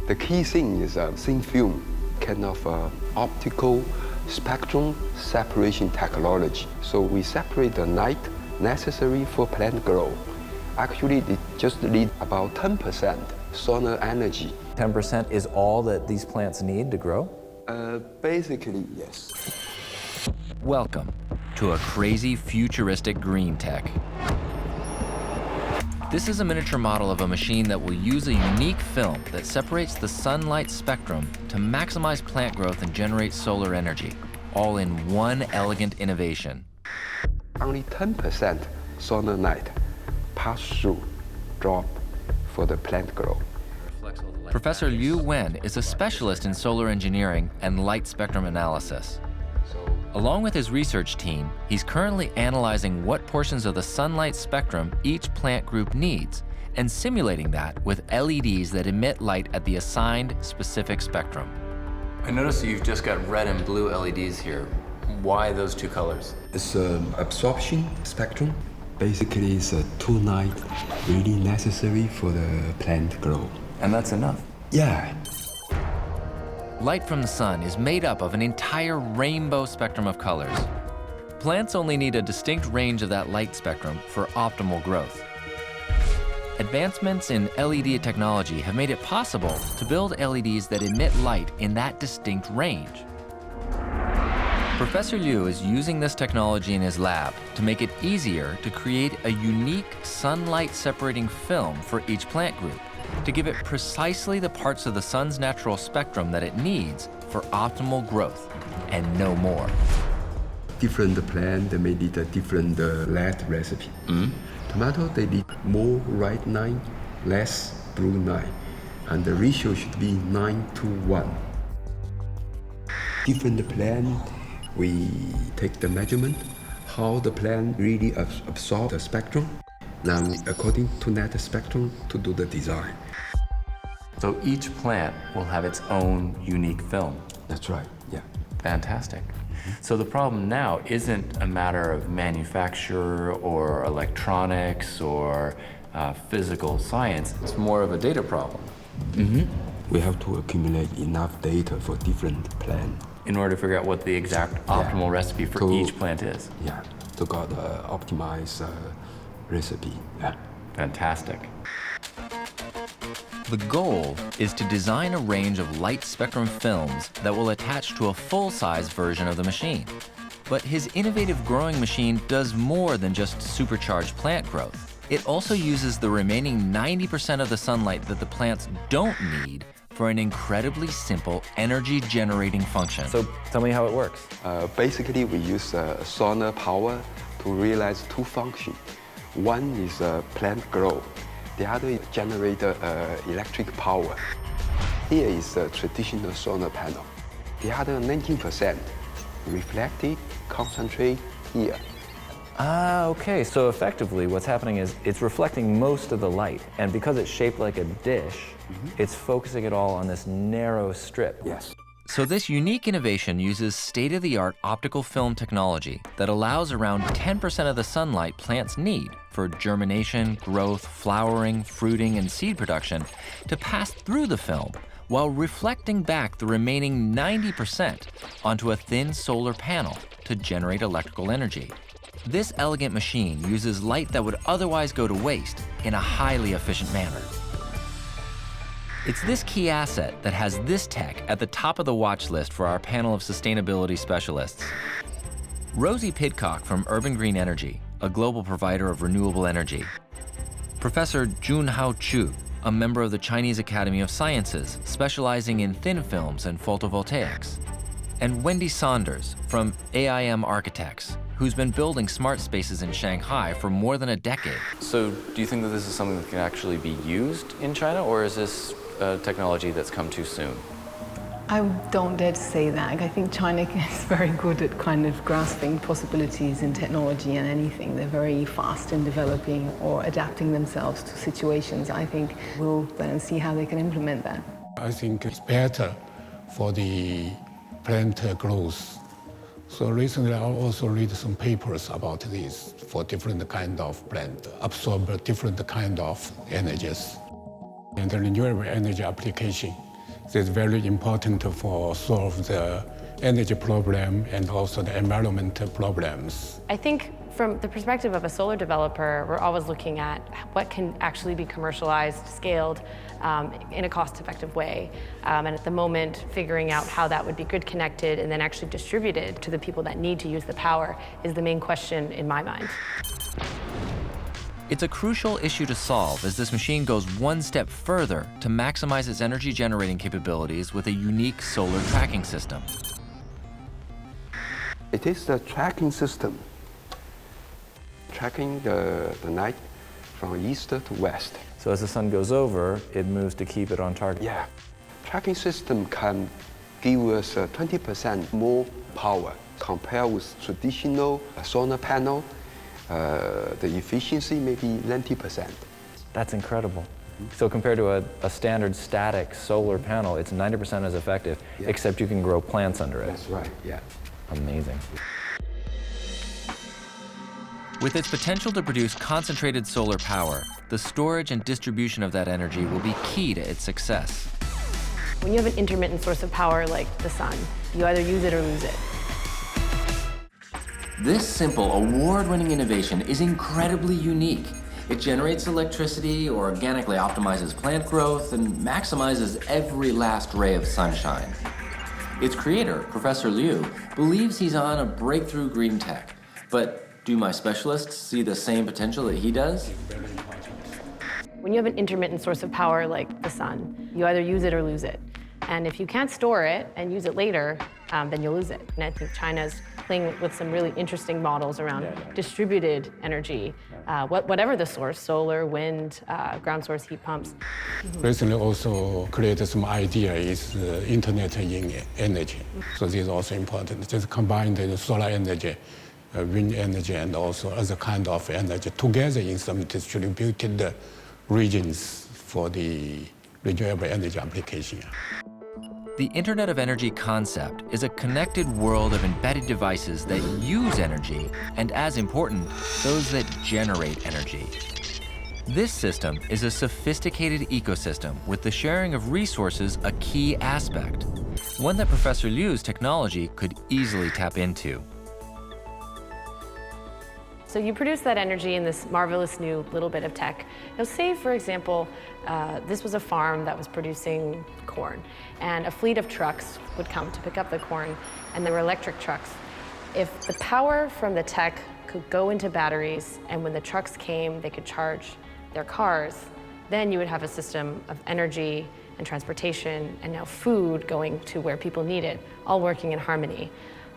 The key thing is a thin film, kind of optical spectrum separation technology. So we separate the light necessary for plant growth. Actually, it just needs about 10% solar energy. 10% is all that these plants need to grow? Basically, yes. Welcome to a crazy futuristic green tech. This is a miniature model of a machine that will use a unique film that separates the sunlight spectrum to maximize plant growth and generate solar energy, all in one elegant innovation. Only 10% solar light pass through drop for the plant growth. Professor Nguyen is a specialist in solar engineering and light spectrum analysis. Along with his research team, he's currently analyzing what portions of the sunlight spectrum each plant group needs and simulating that with LEDs that emit light at the assigned specific spectrum. I noticed that you've just got red and blue LEDs here. Why those two colors? It's absorption spectrum. Basically, it's a 2 night really necessary for the plant grow. And that's enough? Yeah. Light from the sun is made up of an entire rainbow spectrum of colors. Plants only need a distinct range of that light spectrum for optimal growth. Advancements in LED technology have made it possible to build LEDs that emit light in that distinct range. Professor Liu is using this technology in his lab to make it easier to create a unique sunlight separating film for each plant group, to give it precisely the parts of the sun's natural spectrum that it needs for optimal growth, and no more. Different plant, they may need a different LED recipe. Tomato, they need more red line, less blue line, and the ratio should be 9:1. Different plant, we take the measurement, how the plant really absorb the spectrum, then according to that spectrum to do the design. So each plant will have its own unique film. That's right, yeah. Fantastic. So the problem now isn't a matter of manufacture or electronics or physical science. It's more of a data problem. We have to accumulate enough data for different plants. In order to figure out what the exact optimal recipe for each plant is. Yeah, to get optimized recipe. Yeah. Fantastic. The goal is to design a range of light spectrum films that will attach to a full-size version of the machine. But his innovative growing machine does more than just supercharge plant growth. It also uses the remaining 90% of the sunlight that the plants don't need for an incredibly simple energy-generating function. So tell me how it works. Basically, we use solar power to realize two functions. One is plant growth. The other is generate electric power. Here is a traditional solar panel. The other 19% reflected, concentrate here. Ah, okay. So effectively what's happening is it's reflecting most of the light, and because it's shaped like a dish, it's focusing it all on this narrow strip. Yes. So this unique innovation uses state-of-the-art optical film technology that allows around 10% of the sunlight plants need for germination, growth, flowering, fruiting, and seed production to pass through the film while reflecting back the remaining 90% onto a thin solar panel to generate electrical energy. This elegant machine uses light that would otherwise go to waste in a highly efficient manner. It's this key asset that has this tech at the top of the watch list for our panel of sustainability specialists. Rosie Pidcock from Urban Green Energy, a global provider of renewable energy. Professor Junhao Chu, a member of the Chinese Academy of Sciences, specializing in thin films and photovoltaics. And Wendy Saunders from AIM Architects, who's been building smart spaces in Shanghai for more than a decade. So do you think that this is something that can actually be used in China, or is this technology that's come too soon? I don't dare to say that. I think China is very good at kind of grasping possibilities in technology and anything. They're very fast in developing or adapting themselves to situations. I think we'll then see how they can implement that. I think it's better for the plant growth. So recently I also read some papers about this for different kind of plant, absorb different kind of energies. And the renewable energy application is very important for solve the energy problem and also the environmental problems. I think from the perspective of a solar developer, we're always looking at what can actually be commercialized, scaled in a cost-effective way. And at the moment, figuring out how that would be grid connected and then actually distributed to the people that need to use the power is the main question in my mind. It's a crucial issue to solve as this machine goes one step further to maximize its energy generating capabilities with a unique solar tracking system. It is the tracking system, tracking the night from east to west. So as the sun goes over, it moves to keep it on target? Yeah. Tracking system can give us 20% more power compared with traditional solar panel. The efficiency may be 90%. That's incredible. So compared to a standard static solar panel, it's 90% as effective, except you can grow plants under it. That's right, yeah. Amazing. With its potential to produce concentrated solar power, the storage and distribution of that energy will be key to its success. When you have an intermittent source of power like the sun, you either use it or lose it. This simple, award-winning innovation is incredibly unique. It generates electricity, organically optimizes plant growth, and maximizes every last ray of sunshine. Its creator, Professor Liu, believes he's on a breakthrough green tech. But do my specialists see the same potential that he does? When you have an intermittent source of power like the sun, you either use it or lose it. And if you can't store it and use it later, then you'll lose it. And I think China's playing with some really interesting models around distributed energy, whatever the source, solar, wind, ground source heat pumps. Recently also created some idea is internet in energy. So this is also important. Just combine the solar energy, wind energy, and also other kind of energy together in some distributed regions for the renewable energy application. The Internet of Energy concept is a connected world of embedded devices that use energy, and as important, those that generate energy. This system is a sophisticated ecosystem with the sharing of resources a key aspect, one that Professor Liu's technology could easily tap into. So you produce that energy in this marvelous new little bit of tech. Now say, for example, this was a farm that was producing corn, and a fleet of trucks would come to pick up the corn, and there were electric trucks. If the power from the tech could go into batteries, and when the trucks came, they could charge their cars, then you would have a system of energy and transportation, and now food going to where people need it, all working in harmony.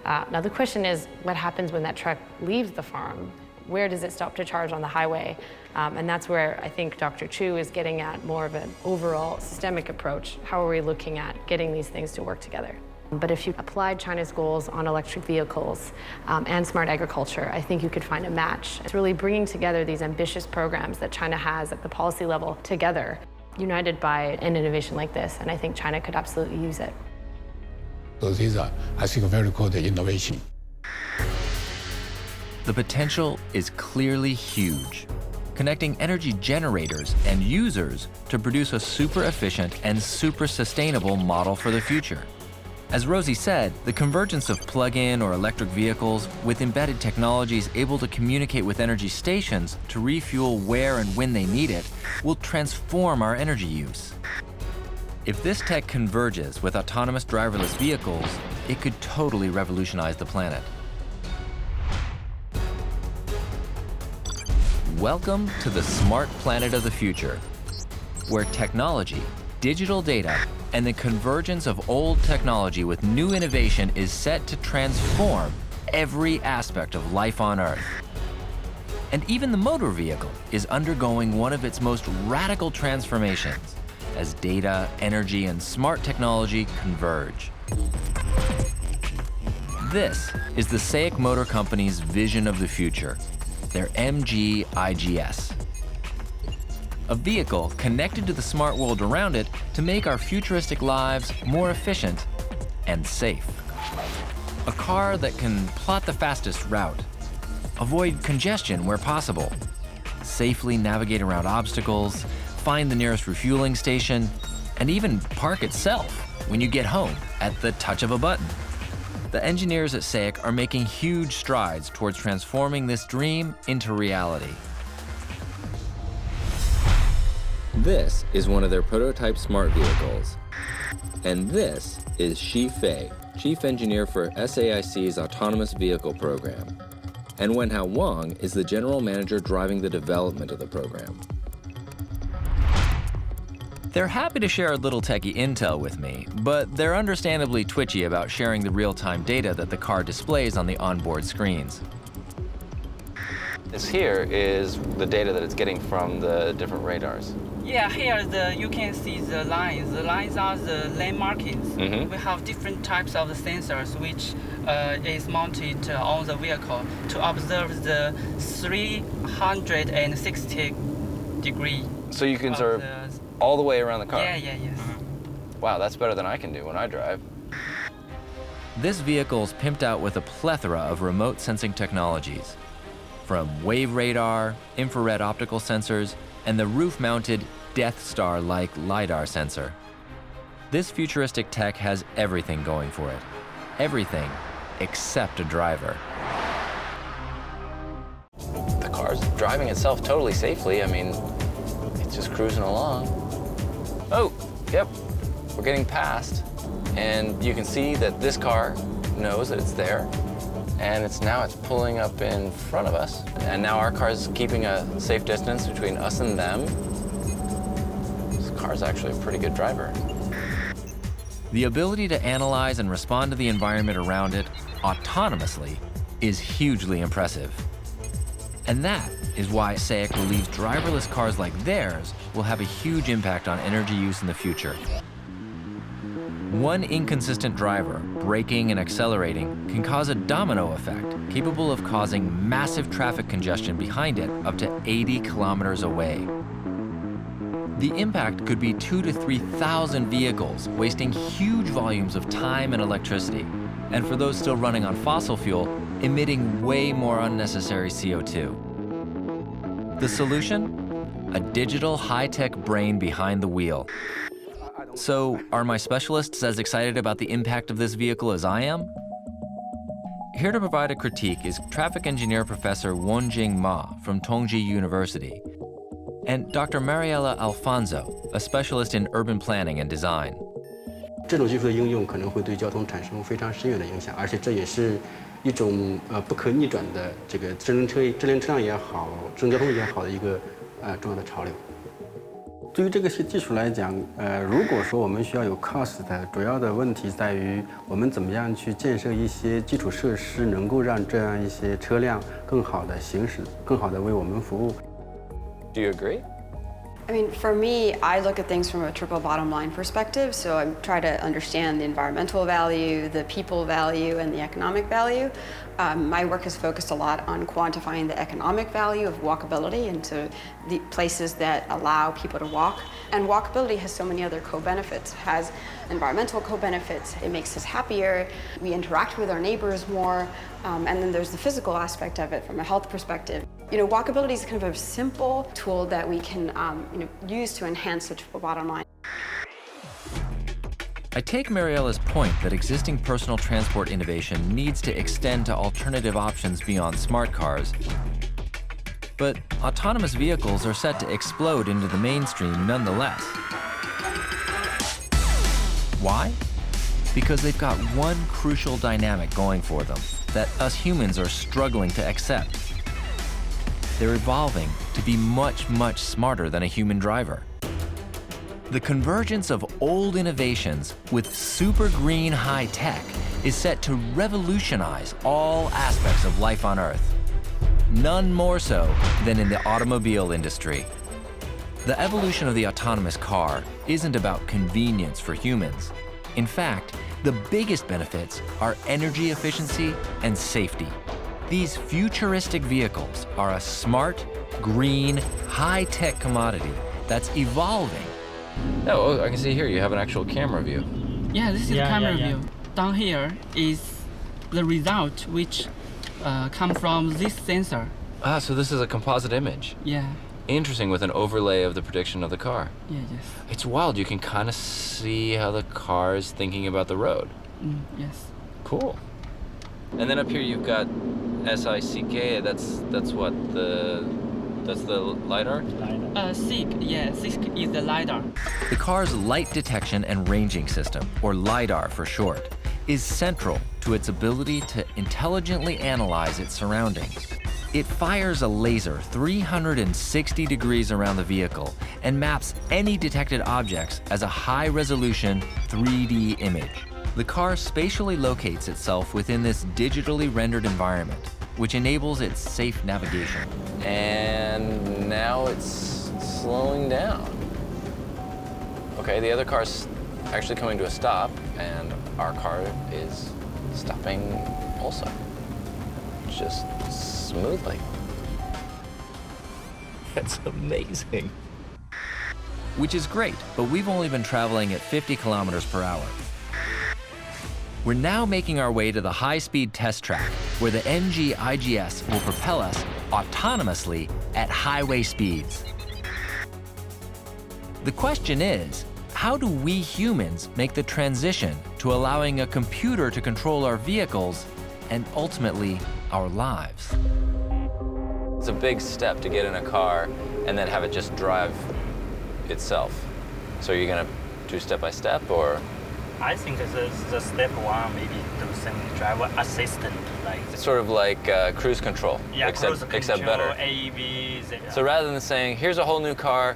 Now the question is, what happens when that truck leaves the farm? Where does it stop to charge on the highway? And that's where I think Dr. Chu is getting at more of an overall systemic approach. How are we looking at getting these things to work together? But if you applied China's goals on electric vehicles and smart agriculture, I think you could find a match. It's really bringing together these ambitious programs that China has at the policy level together, united by an innovation like this, and I think China could absolutely use it. So these are, I think, very good innovation. The potential is clearly huge, connecting energy generators and users to produce a super efficient and super sustainable model for the future. As Rosie said, the convergence of plug-in or electric vehicles with embedded technologies able to communicate with energy stations to refuel where and when they need it will transform our energy use. If this tech converges with autonomous driverless vehicles, it could totally revolutionize the planet. Welcome to the smart planet of the future, where technology, digital data, and the convergence of old technology with new innovation is set to transform every aspect of life on Earth. And even the motor vehicle is undergoing one of its most radical transformations as data, energy, and smart technology converge. This is the SAIC Motor Company's vision of the future, their MG-IGS. A vehicle connected to the smart world around it to make our futuristic lives more efficient and safe. A car that can plot the fastest route, avoid congestion where possible, safely navigate around obstacles, find the nearest refueling station, and even park itself when you get home at the touch of a button. The engineers at SAIC are making huge strides towards transforming this dream into reality. This is one of their prototype smart vehicles. And this is Xi Fei, Chief Engineer for SAIC's Autonomous Vehicle Program. And Wenhao Wang is the General Manager driving the development of the program. They're happy to share a little techie intel with me, but they're understandably twitchy about sharing the real-time data that the car displays on the onboard screens. This here is the data that it's getting from the different radars. Yeah, here you can see the lines. The lines are the lane markings. We have different types of the sensors which is mounted on the vehicle to observe the 360 degree. So you can serve all the way around the car? Yes. Wow, that's better than I can do when I drive. This vehicle's pimped out with a plethora of remote sensing technologies, from wave radar, infrared optical sensors, and the roof-mounted Death Star-like LiDAR sensor. This futuristic tech has everything going for it. Everything except a driver. The car's driving itself totally safely. I mean, it's just cruising along. Oh, yep, we're getting past. And you can see that this car knows that it's there. And it's pulling up in front of us. And now our car's keeping a safe distance between us and them. This car's actually a pretty good driver. The ability to analyze and respond to the environment around it autonomously is hugely impressive. And that is why SAIC believes driverless cars like theirs will have a huge impact on energy use in the future. One inconsistent driver, braking and accelerating, can cause a domino effect capable of causing massive traffic congestion behind it up to 80 kilometers away. The impact could be 2,000 to 3,000 vehicles, wasting huge volumes of time and electricity, and for those still running on fossil fuel, emitting way more unnecessary CO2. The solution? A digital high-tech brain behind the wheel. So, are my specialists as excited about the impact of this vehicle as I am? Here to provide a critique is traffic engineer Professor Wenjing Ma from Tongji University, and Dr. Mariela Alfonso, a specialist in urban planning and design. 这种技术的应用可能会对交通产生非常深远的影响，而且这也是一种不可逆转的这个智能车辆也好，智能交通也好的一个重要的潮流。 对于这个技术来讲，如果说我们需要有 cost， 主要的问题在于我们怎么样去建设一些基础设施，能够让这样一些车辆更好的行驶，更好的为我们服务。Do you agree? I mean, for me, I look at things from a triple bottom line perspective. So I try to understand the environmental value, the people value, and the economic value. My work is focused a lot on quantifying the economic value of walkability into the places that allow people to walk. And walkability has so many other co-benefits. It has environmental co-benefits. It makes us happier. We interact with our neighbors more. And then there's the physical aspect of it from a health perspective. You know, walkability is kind of a simple tool that we can use to enhance the triple bottom line. I take Mariela's point that existing personal transport innovation needs to extend to alternative options beyond smart cars. But autonomous vehicles are set to explode into the mainstream nonetheless. Why? Because they've got one crucial dynamic going for them that us humans are struggling to accept. They're evolving to be much, much smarter than a human driver. The convergence of old innovations with super green high tech is set to revolutionize all aspects of life on Earth. None more so than in the automobile industry. The evolution of the autonomous car isn't about convenience for humans. In fact, the biggest benefits are energy efficiency and safety. These futuristic vehicles are a smart, green, high-tech commodity that's evolving. Oh, I can see here you have an actual camera view. Yeah, this is camera view. Down here is the result which come from this sensor. Ah, so this is a composite image. Yeah. Interesting, with an overlay of the prediction of the car. Yeah, yes. It's wild. You can kind of see how the car is thinking about the road. Yes. Cool. And then up here you've got SICK. That's what that's the LiDAR? SICK, yeah, SICK is the LiDAR. The car's light detection and ranging system, or LiDAR for short, is central to its ability to intelligently analyze its surroundings. It fires a laser 360 degrees around the vehicle and maps any detected objects as a high-resolution 3D image. The car spatially locates itself within this digitally rendered environment, which enables its safe navigation. And now it's slowing down. Okay, the other car's actually coming to a stop, and our car is stopping also. Just smoothly. That's amazing. Which is great, but we've only been traveling at 50 kilometers per hour. We're now making our way to the high-speed test track, where the NG IGS will propel us autonomously at highway speeds. The question is, how do we humans make the transition to allowing a computer to control our vehicles and ultimately our lives? It's a big step to get in a car and then have it just drive itself. So you're gonna do step by step, or? I think the step one, maybe do some driver assistant, like. It's sort of like cruise control, yeah, except better. AVs. Yeah. So rather than saying, here's a whole new car,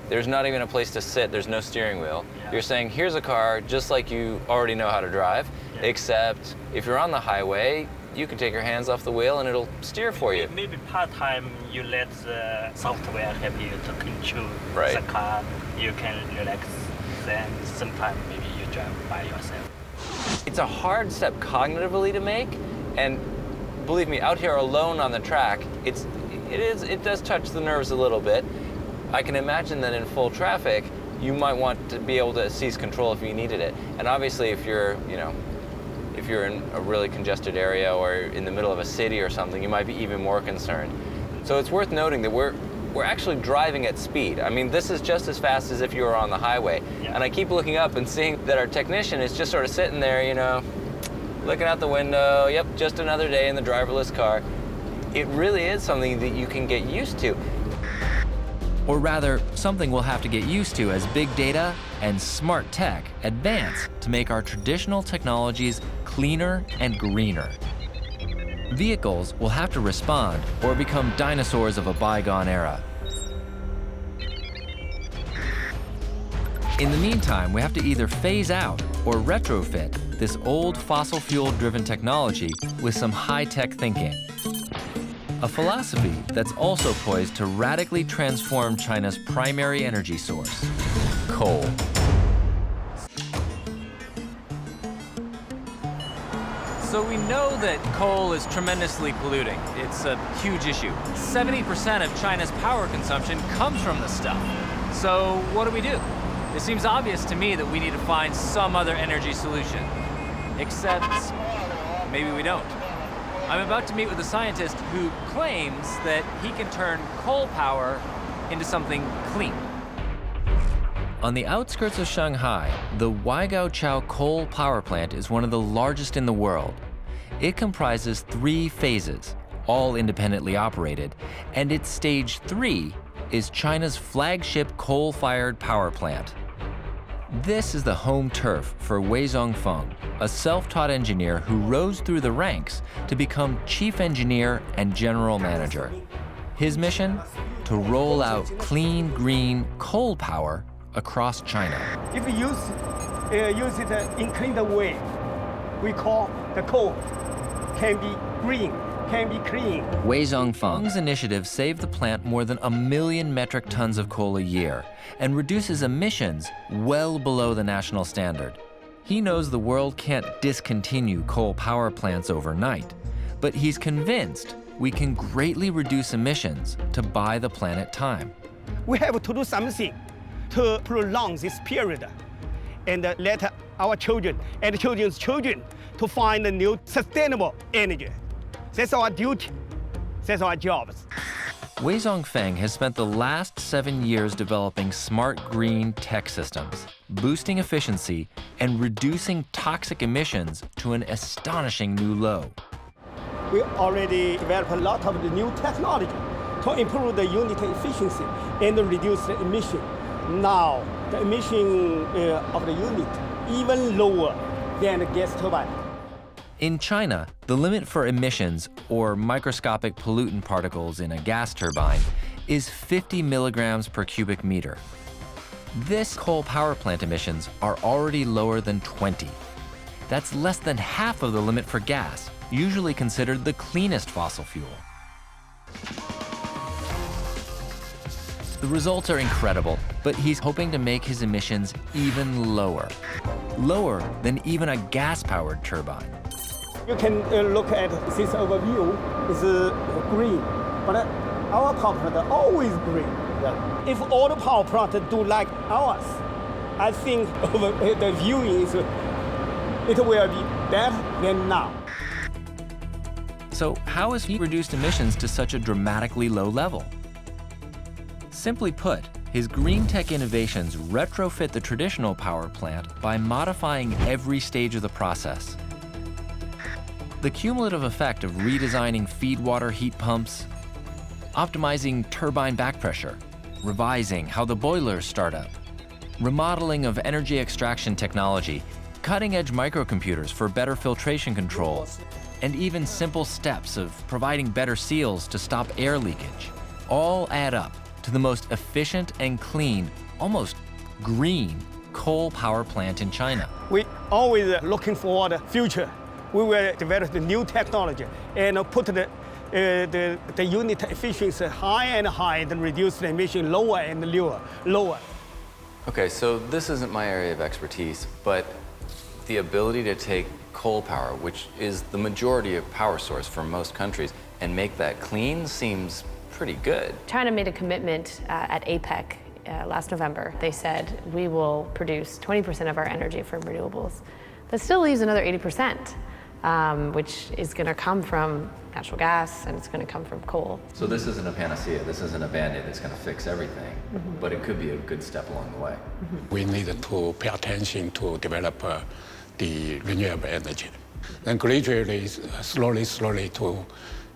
there's not even a place to sit, there's no steering wheel. Yeah. You're saying, here's a car just like you already know how to drive, yeah. Except if you're on the highway, you can take your hands off the wheel and it'll steer for you. Maybe part-time you let the software help you to control right. the car. You can relax, then sometimes maybe you drive by yourself. It's a hard step cognitively to make, and believe me, out here alone on the track, it does touch the nerves a little bit. I can imagine that in full traffic, you might want to be able to seize control if you needed it. And obviously, if you're in a really congested area or in the middle of a city or something, you might be even more concerned. So it's worth noting that we're actually driving at speed. I mean, this is just as fast as if you were on the highway. Yeah. And I keep looking up and seeing that our technician is just sort of sitting there, looking out the window. Yep, just another day in the driverless car. It really is something that you can get used to. Or rather, something we'll have to get used to as big data and smart tech advance to make our traditional technologies cleaner and greener. Vehicles will have to respond or become dinosaurs of a bygone era. In the meantime, we have to either phase out or retrofit this old fossil fuel-driven technology with some high-tech thinking. A philosophy that's also poised to radically transform China's primary energy source, coal. So we know that coal is tremendously polluting. It's a huge issue. 70% of China's power consumption comes from this stuff. So what do? It seems obvious to me that we need to find some other energy solution. Except maybe we don't. I'm about to meet with a scientist who claims that he can turn coal power into something clean. On the outskirts of Shanghai, the Guangzhou coal power plant is one of the largest in the world. It comprises 3 phases, all independently operated, and its stage 3 is China's flagship coal-fired power plant. This is the home turf for Wei Zhongfeng, a self-taught engineer who rose through the ranks to become chief engineer and general manager. His mission? To roll out clean, green coal power across China. If we use it in cleaner way, we call the coal can be green, can be clean. Wei Zhongfeng's initiative saved the plant more than 1 million metric tons of coal a year and reduces emissions well below the national standard. He knows the world can't discontinue coal power plants overnight, but he's convinced we can greatly reduce emissions to buy the planet time. We have to do something to prolong this period and let our children and children's children to find a new sustainable energy. That's our duty. That's our jobs. Wei Zhongfeng has spent the last 7 years developing smart green tech systems, boosting efficiency and reducing toxic emissions to an astonishing new low. We already developed a lot of the new technology to improve the unit efficiency and reduce the emission. Now, the emission of the unit even lower than the gas turbine. In China, the limit for emissions, or microscopic pollutant particles in a gas turbine, is 50 milligrams per cubic meter. This coal power plant emissions are already lower than 20. That's less than half of the limit for gas, usually considered the cleanest fossil fuel. The results are incredible, but he's hoping to make his emissions even lower. Lower than even a gas-powered turbine. You can look at this overview is green, but Our power plant are always green. Yeah. If all the power plants do like ours, I think the viewing is, it will be better than now. So how has he reduced emissions to such a dramatically low level? Simply put, his green tech innovations retrofit the traditional power plant by modifying every stage of the process. The cumulative effect of redesigning feed water heat pumps, optimizing turbine back pressure, revising how the boilers start up, remodeling of energy extraction technology, cutting-edge microcomputers for better filtration control, and even simple steps of providing better seals to stop air leakage, all add up to the most efficient and clean, almost green, coal power plant in China. We always looking for the future. We will develop the new technology and put the unit efficiency higher and higher and reduce the emission lower and lower. Okay, so this isn't my area of expertise, but the ability to take coal power, which is the majority of power source for most countries, and make that clean seems pretty good. China made a commitment at APEC last November. They said, we will produce 20% of our energy from renewables. That still leaves another 80%, which is going to come from natural gas, and it's going to come from coal. So this isn't a panacea, this isn't a Band-Aid that's going to fix everything, but it could be a good step along the way. We need to pay attention to develop the renewable energy. And gradually, slowly to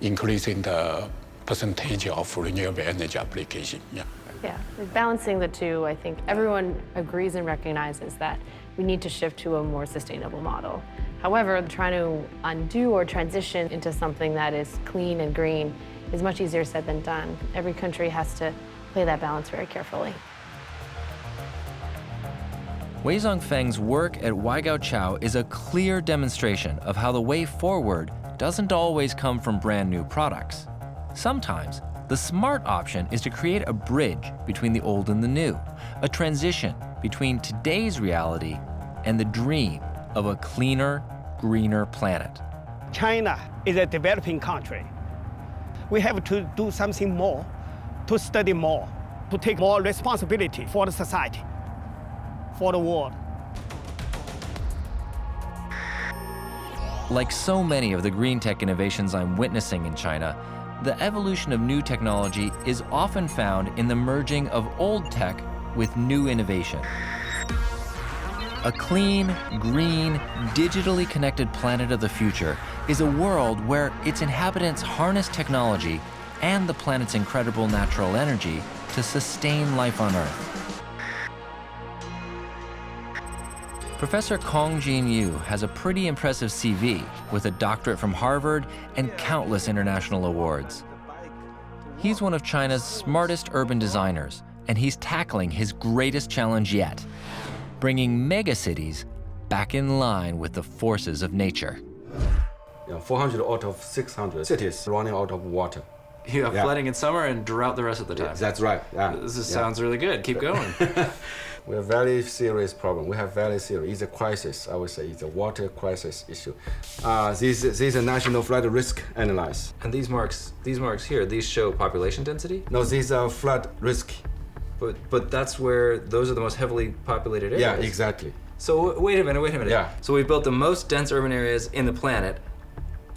increasing the percentage of renewable energy application. Yeah, balancing the two, I think everyone agrees and recognizes that we need to shift to a more sustainable model. However, trying to undo or transition into something that is clean and green is much easier said than done. Every country has to play that balance very carefully. Wei Zhongfeng's work at Guangzhou is a clear demonstration of how the way forward doesn't always come from brand new products. Sometimes, the smart option is to create a bridge between the old and the new, a transition between today's reality and the dream of a cleaner, greener planet. China is a developing country. We have to do something more, to study more, to take more responsibility for the society, for the world. Like so many of the green tech innovations I'm witnessing in China, the evolution of new technology is often found in the merging of old tech with new innovation. A clean, green, digitally connected planet of the future is a world where its inhabitants harness technology and the planet's incredible natural energy to sustain life on Earth. Professor Kong Jin-yu has a pretty impressive CV with a doctorate from Harvard and countless international awards. He's one of China's smartest urban designers, and he's tackling his greatest challenge yet, bringing megacities back in line with the forces of nature. 400 out of 600 cities running out of water. You have flooding in summer and drought the rest of the time. That's right. This sounds really good. Keep going. We have a very serious problem. We have very serious. It's a crisis, I would say. It's a water crisis issue. This is a national flood risk analysis. And these marks here, these show population density? No, these are flood risk. But that's where those are the most heavily populated areas. Yeah, exactly. So wait a minute. Yeah. So we built the most dense urban areas in the planet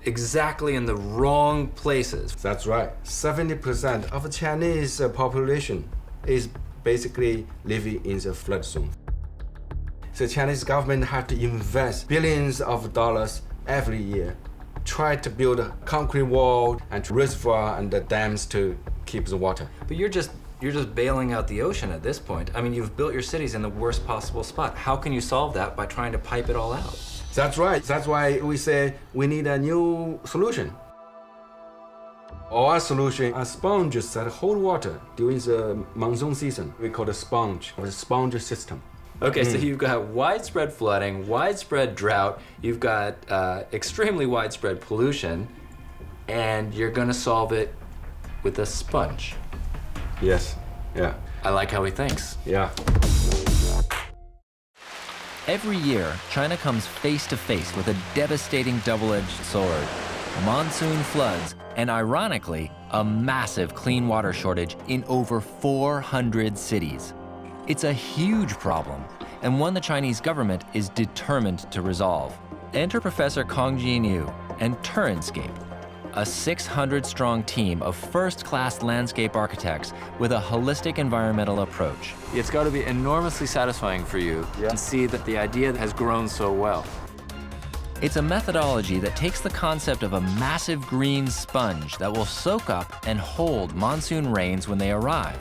exactly in the wrong places. That's right. 70% of the Chinese population is basically living in the flood zone. The Chinese government had to invest billions of dollars every year, try to build a concrete wall and reservoir and the dams to keep the water. But you're just bailing out the ocean at this point. I mean, you've built your cities in the worst possible spot. How can you solve that by trying to pipe it all out? That's right. That's why we say we need a new solution. Our solution are sponges that hold water during the monsoon season. We call it a sponge system. Okay, so you've got widespread flooding, widespread drought, you've got extremely widespread pollution, and you're gonna solve it with a sponge. Yes, yeah. I like how he thinks. Yeah. Every year, China comes face to face with a devastating double-edged sword: monsoon floods and ironically, a massive clean water shortage in over 400 cities. It's a huge problem, and one the Chinese government is determined to resolve. Enter Professor Nguyen and Turnscape, a 600-strong team of first-class landscape architects with a holistic environmental approach. It's got to be enormously satisfying for you to see that the idea has grown so well. It's a methodology that takes the concept of a massive green sponge that will soak up and hold monsoon rains when they arrive.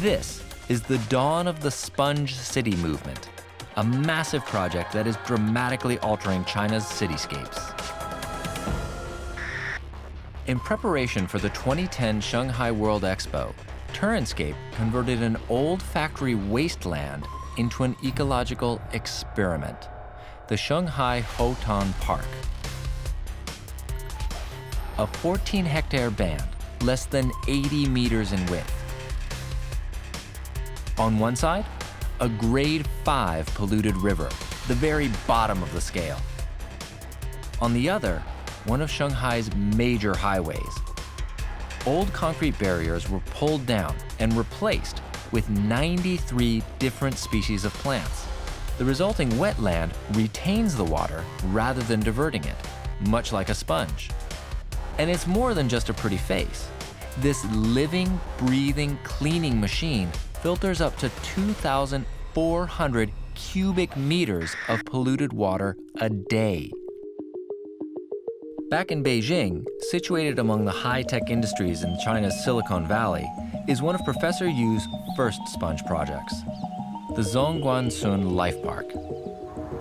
This is the dawn of the Sponge City movement, a massive project that is dramatically altering China's cityscapes. In preparation for the 2010 Shanghai World Expo, Turnscape converted an old factory wasteland into an ecological experiment, the Shanghai Hotan Park. A 14-hectare band, less than 80 meters in width. On one side, a grade 5 polluted river, the very bottom of the scale. On the other, one of Shanghai's major highways. Old concrete barriers were pulled down and replaced with 93 different species of plants. The resulting wetland retains the water rather than diverting it, much like a sponge. And it's more than just a pretty face. This living, breathing, cleaning machine filters up to 2,400 cubic meters of polluted water a day. Back in Beijing, situated among the high-tech industries in China's Silicon Valley, is one of Professor Yu's first sponge projects, the Zhongguancun Life Park.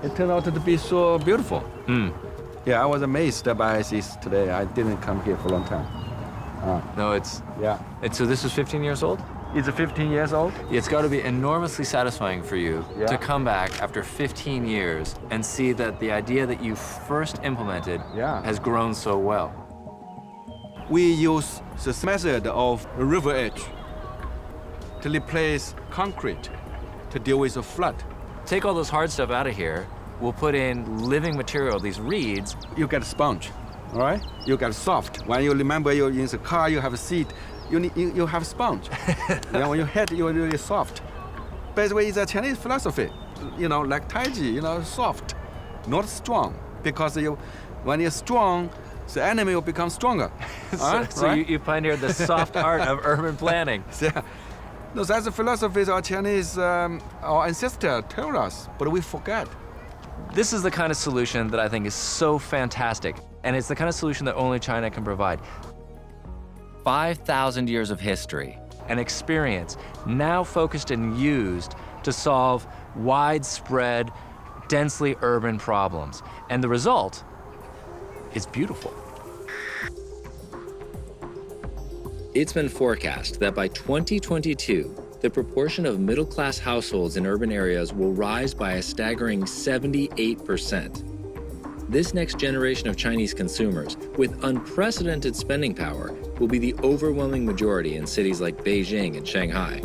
It turned out to be so beautiful. Yeah, I was amazed by this today. I didn't come here for a long time. No, it's... Yeah. So this is 15 years old? It's 15 years old. It's got to be enormously satisfying for you to come back after 15 years and see that the idea that you first implemented has grown so well. We use this method of river edge to replace concrete to deal with the flood. Take all this hard stuff out of here. We'll put in living material, these reeds. You get a sponge, all right? You get soft. When you remember you're in the car, you have a seat, you have a sponge. When you hit, you're really soft. Basically, it's a Chinese philosophy, like Taiji, soft, not strong. Because when you're strong, the enemy will become stronger. So you pioneered the soft art of urban planning. Yeah. No, that's the philosophy our Chinese, our ancestors told us, but we forget. This is the kind of solution that I think is so fantastic, and it's the kind of solution that only China can provide. 5,000 years of history and experience now focused and used to solve widespread, densely urban problems. And the result is beautiful. It's been forecast that by 2022, the proportion of middle-class households in urban areas will rise by a staggering 78%. This next generation of Chinese consumers, with unprecedented spending power, will be the overwhelming majority in cities like Beijing and Shanghai.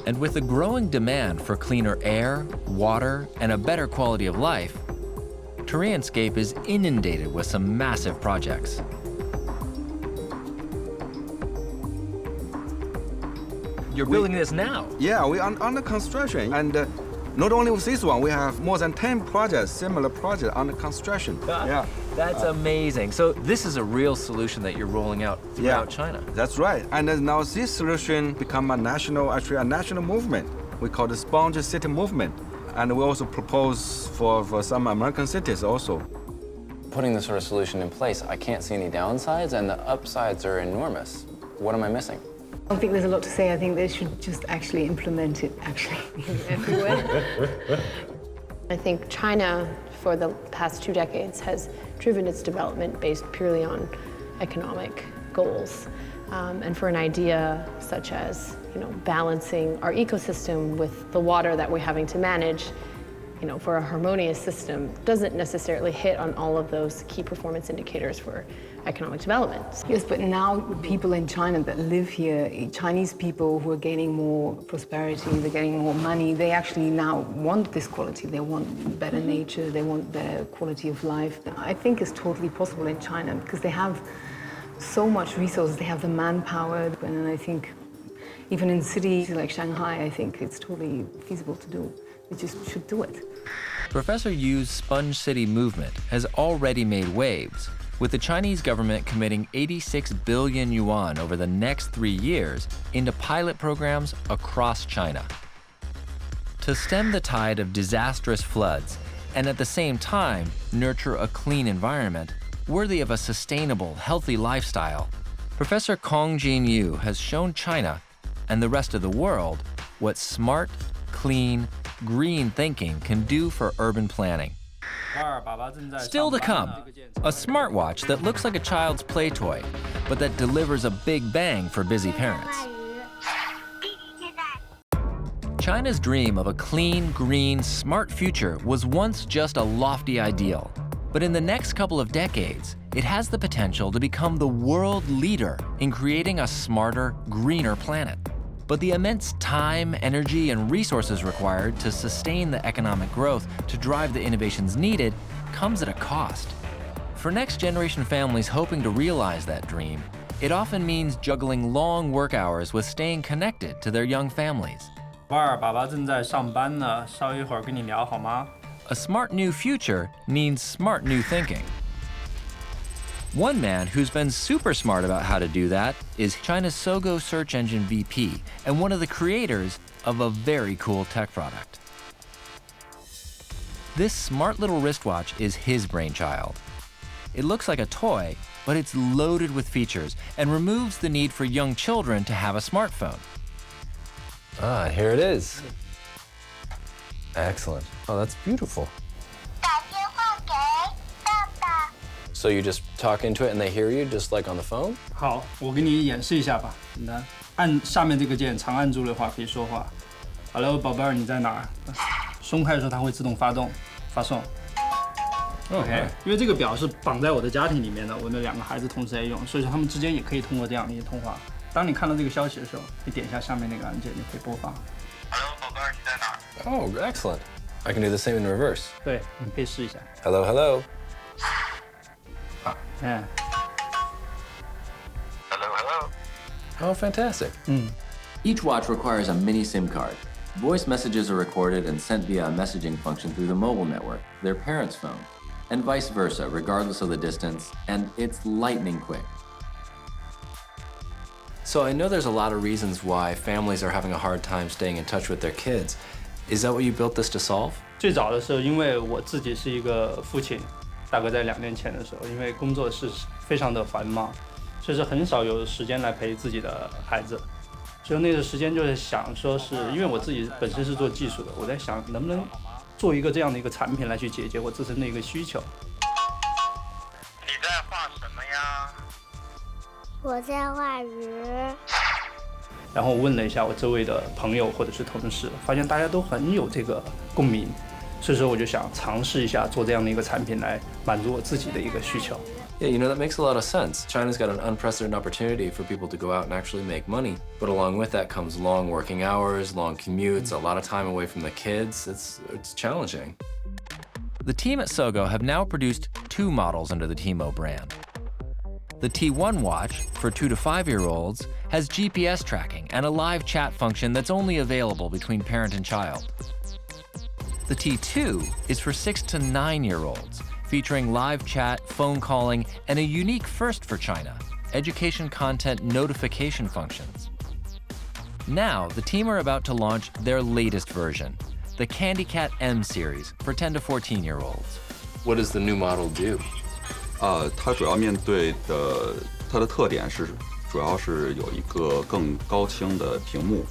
And with the growing demand for cleaner air, water, and a better quality of life, Turnscape is inundated with some massive projects. You're building this now? Yeah, we're under construction. And not only with this one, we have more than 10 projects, similar projects under construction. Yeah. That's amazing. So this is a real solution that you're rolling out throughout China. That's right. And now this solution become a national movement. We call the Sponge City movement. And we also propose for some American cities also. Putting this sort of solution in place, I can't see any downsides, and the upsides are enormous. What am I missing? I don't think there's a lot to say. I think they should just actually implement it everywhere. I think China, for the past 2 decades, has driven its development based purely on economic goals. And for an idea such as balancing our ecosystem with the water that we're having to manage, for a harmonious system doesn't necessarily hit on all of those key performance indicators for economic development. Yes, but now people in China that live here, Chinese people who are gaining more prosperity, they're getting more money, they actually now want this quality. They want better nature, they want better quality of life. I think it's totally possible in China because they have so much resources, they have the manpower, and I think even in cities like Shanghai, I think it's totally feasible to do. We just should do it. Professor Yu's Sponge City movement has already made waves, with the Chinese government committing 86 billion yuan over the next 3 years into pilot programs across China. To stem the tide of disastrous floods and at the same time nurture a clean environment worthy of a sustainable, healthy lifestyle, Professor Kong Jin-yu has shown China and the rest of the world what smart, clean, green thinking can do for urban planning. Still to come, a smartwatch that looks like a child's play toy, but that delivers a big bang for busy parents. China's dream of a clean, green, smart future was once just a lofty ideal. But in the next couple of decades, it has the potential to become the world leader in creating a smarter, greener planet. But the immense time, energy, and resources required to sustain the economic growth to drive the innovations needed comes at a cost. For next-generation families hoping to realize that dream, it often means juggling long work hours with staying connected to their young families. A smart new future means smart new thinking. One man who's been super smart about how to do that is China's Sogou search engine VP and one of the creators of a very cool tech product. This smart little wristwatch is his brainchild. It looks like a toy, but it's loaded with features and removes the need for young children to have a smartphone. Ah, here it is. Excellent. Oh, that's beautiful. So you just talk into it and they hear you just like on the phone? 好，我给你演示一下吧，简单。按下面这个键，长按住的话可以说话。Hello， 宝贝儿，你在哪儿？松开的时候它会自动发送。OK， 因为这个表是绑在我的家庭里面的，我的2个孩子同时在用，所以说他们之间也可以通过这样的一些通话。当你看到这个消息的时候，你点一下下面那个按键就可以播放。Hello， 宝贝儿，你在哪儿？ Oh, excellent. I can do the same in reverse. 对，你可以试一下。Hello, hello. Yeah. Hello, hello. Oh, fantastic. Each watch requires a mini SIM card. Voice messages are recorded and sent via a messaging function through the mobile network, their parents' phone, and vice versa, regardless of the distance, and it's lightning quick. So I know there's a lot of reasons why families are having a hard time staying in touch with their kids. Is that what you built this to solve? 最早的时候，因为我自己是一个父亲，大概在2年前的时候，因为工作是非常的繁忙，所以说很少有时间来陪自己的孩子。所以那个时间就是想说，是因为我自己本身是做技术的，我在想能不能做一个这样的一个产品来去解决我自身的一个需求。你在画什么呀？我在画鱼。然后问了一下我周围的朋友或者是同事，发现大家都很有这个共鸣，所以说我就想尝试一下做这样的一个产品来满足我自己的一个需求。Yeah, you know, that makes a lot of sense. China's got an unprecedented opportunity for people to go out and actually make money. But along with that comes long working hours, long commutes, a lot of time away from the kids. It's challenging. The team at Sogou have now produced 2 models under the Timo brand. The T1 watch, for 2 to 5-year-olds, has GPS tracking and a live chat function that's only available between parent and child. The T2 is for 6 to 9-year-olds, featuring live chat, phone calling, and a unique first for China, education content notification functions. Now, the team are about to launch their latest version, the Candy Cat M series for 10 to 14-year-olds. What does the new model do? 它主要面对的它的特点是，主要是有一个更高清的屏幕，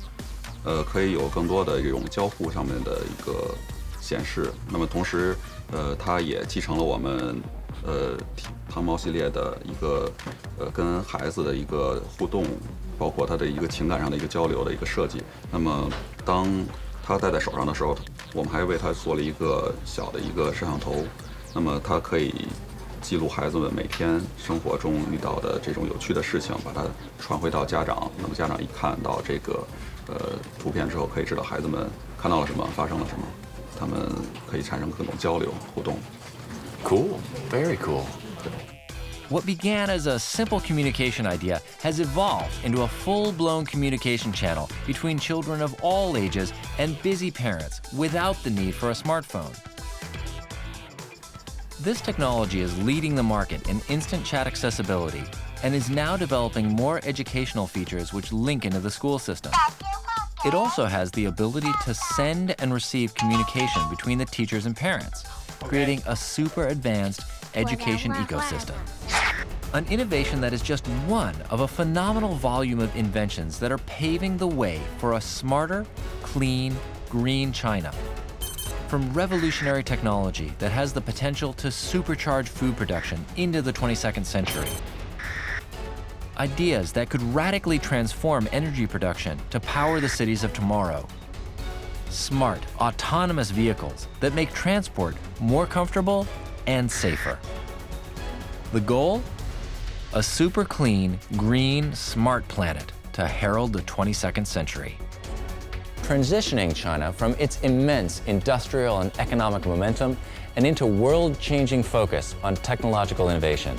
可以有更多的这种交互上面的一个显示。那么同时，它也继承了我们汤猫系列的一个跟孩子的一个互动，包括它的一个情感上的一个交流的一个设计。那么当他戴在手上的时候，我们还为他做了一个小的一个摄像头，那么它可以记录孩子们每天生活中遇到的这种有趣的事情，把它传回到家长。那么家长一看到这个图片之后，可以知道孩子们看到了什么，发生了什么，他们可以产生各种交流互动。Cool, very cool. What began as a simple communication idea has evolved into a full-blown communication channel between children of all ages and busy parents without the need for a smartphone. This technology is leading the market in instant chat accessibility and is now developing more educational features which link into the school system. It also has the ability to send and receive communication between the teachers and parents, creating a super advanced education ecosystem. An innovation that is just one of a phenomenal volume of inventions that are paving the way for a smarter, clean, green China. From revolutionary technology that has the potential to supercharge food production into the 22nd century. Ideas that could radically transform energy production to power the cities of tomorrow. Smart, autonomous vehicles that make transport more comfortable and safer. The goal? A super clean, green, smart planet to herald the 22nd century. Transitioning China from its immense industrial and economic momentum and into world-changing focus on technological innovation.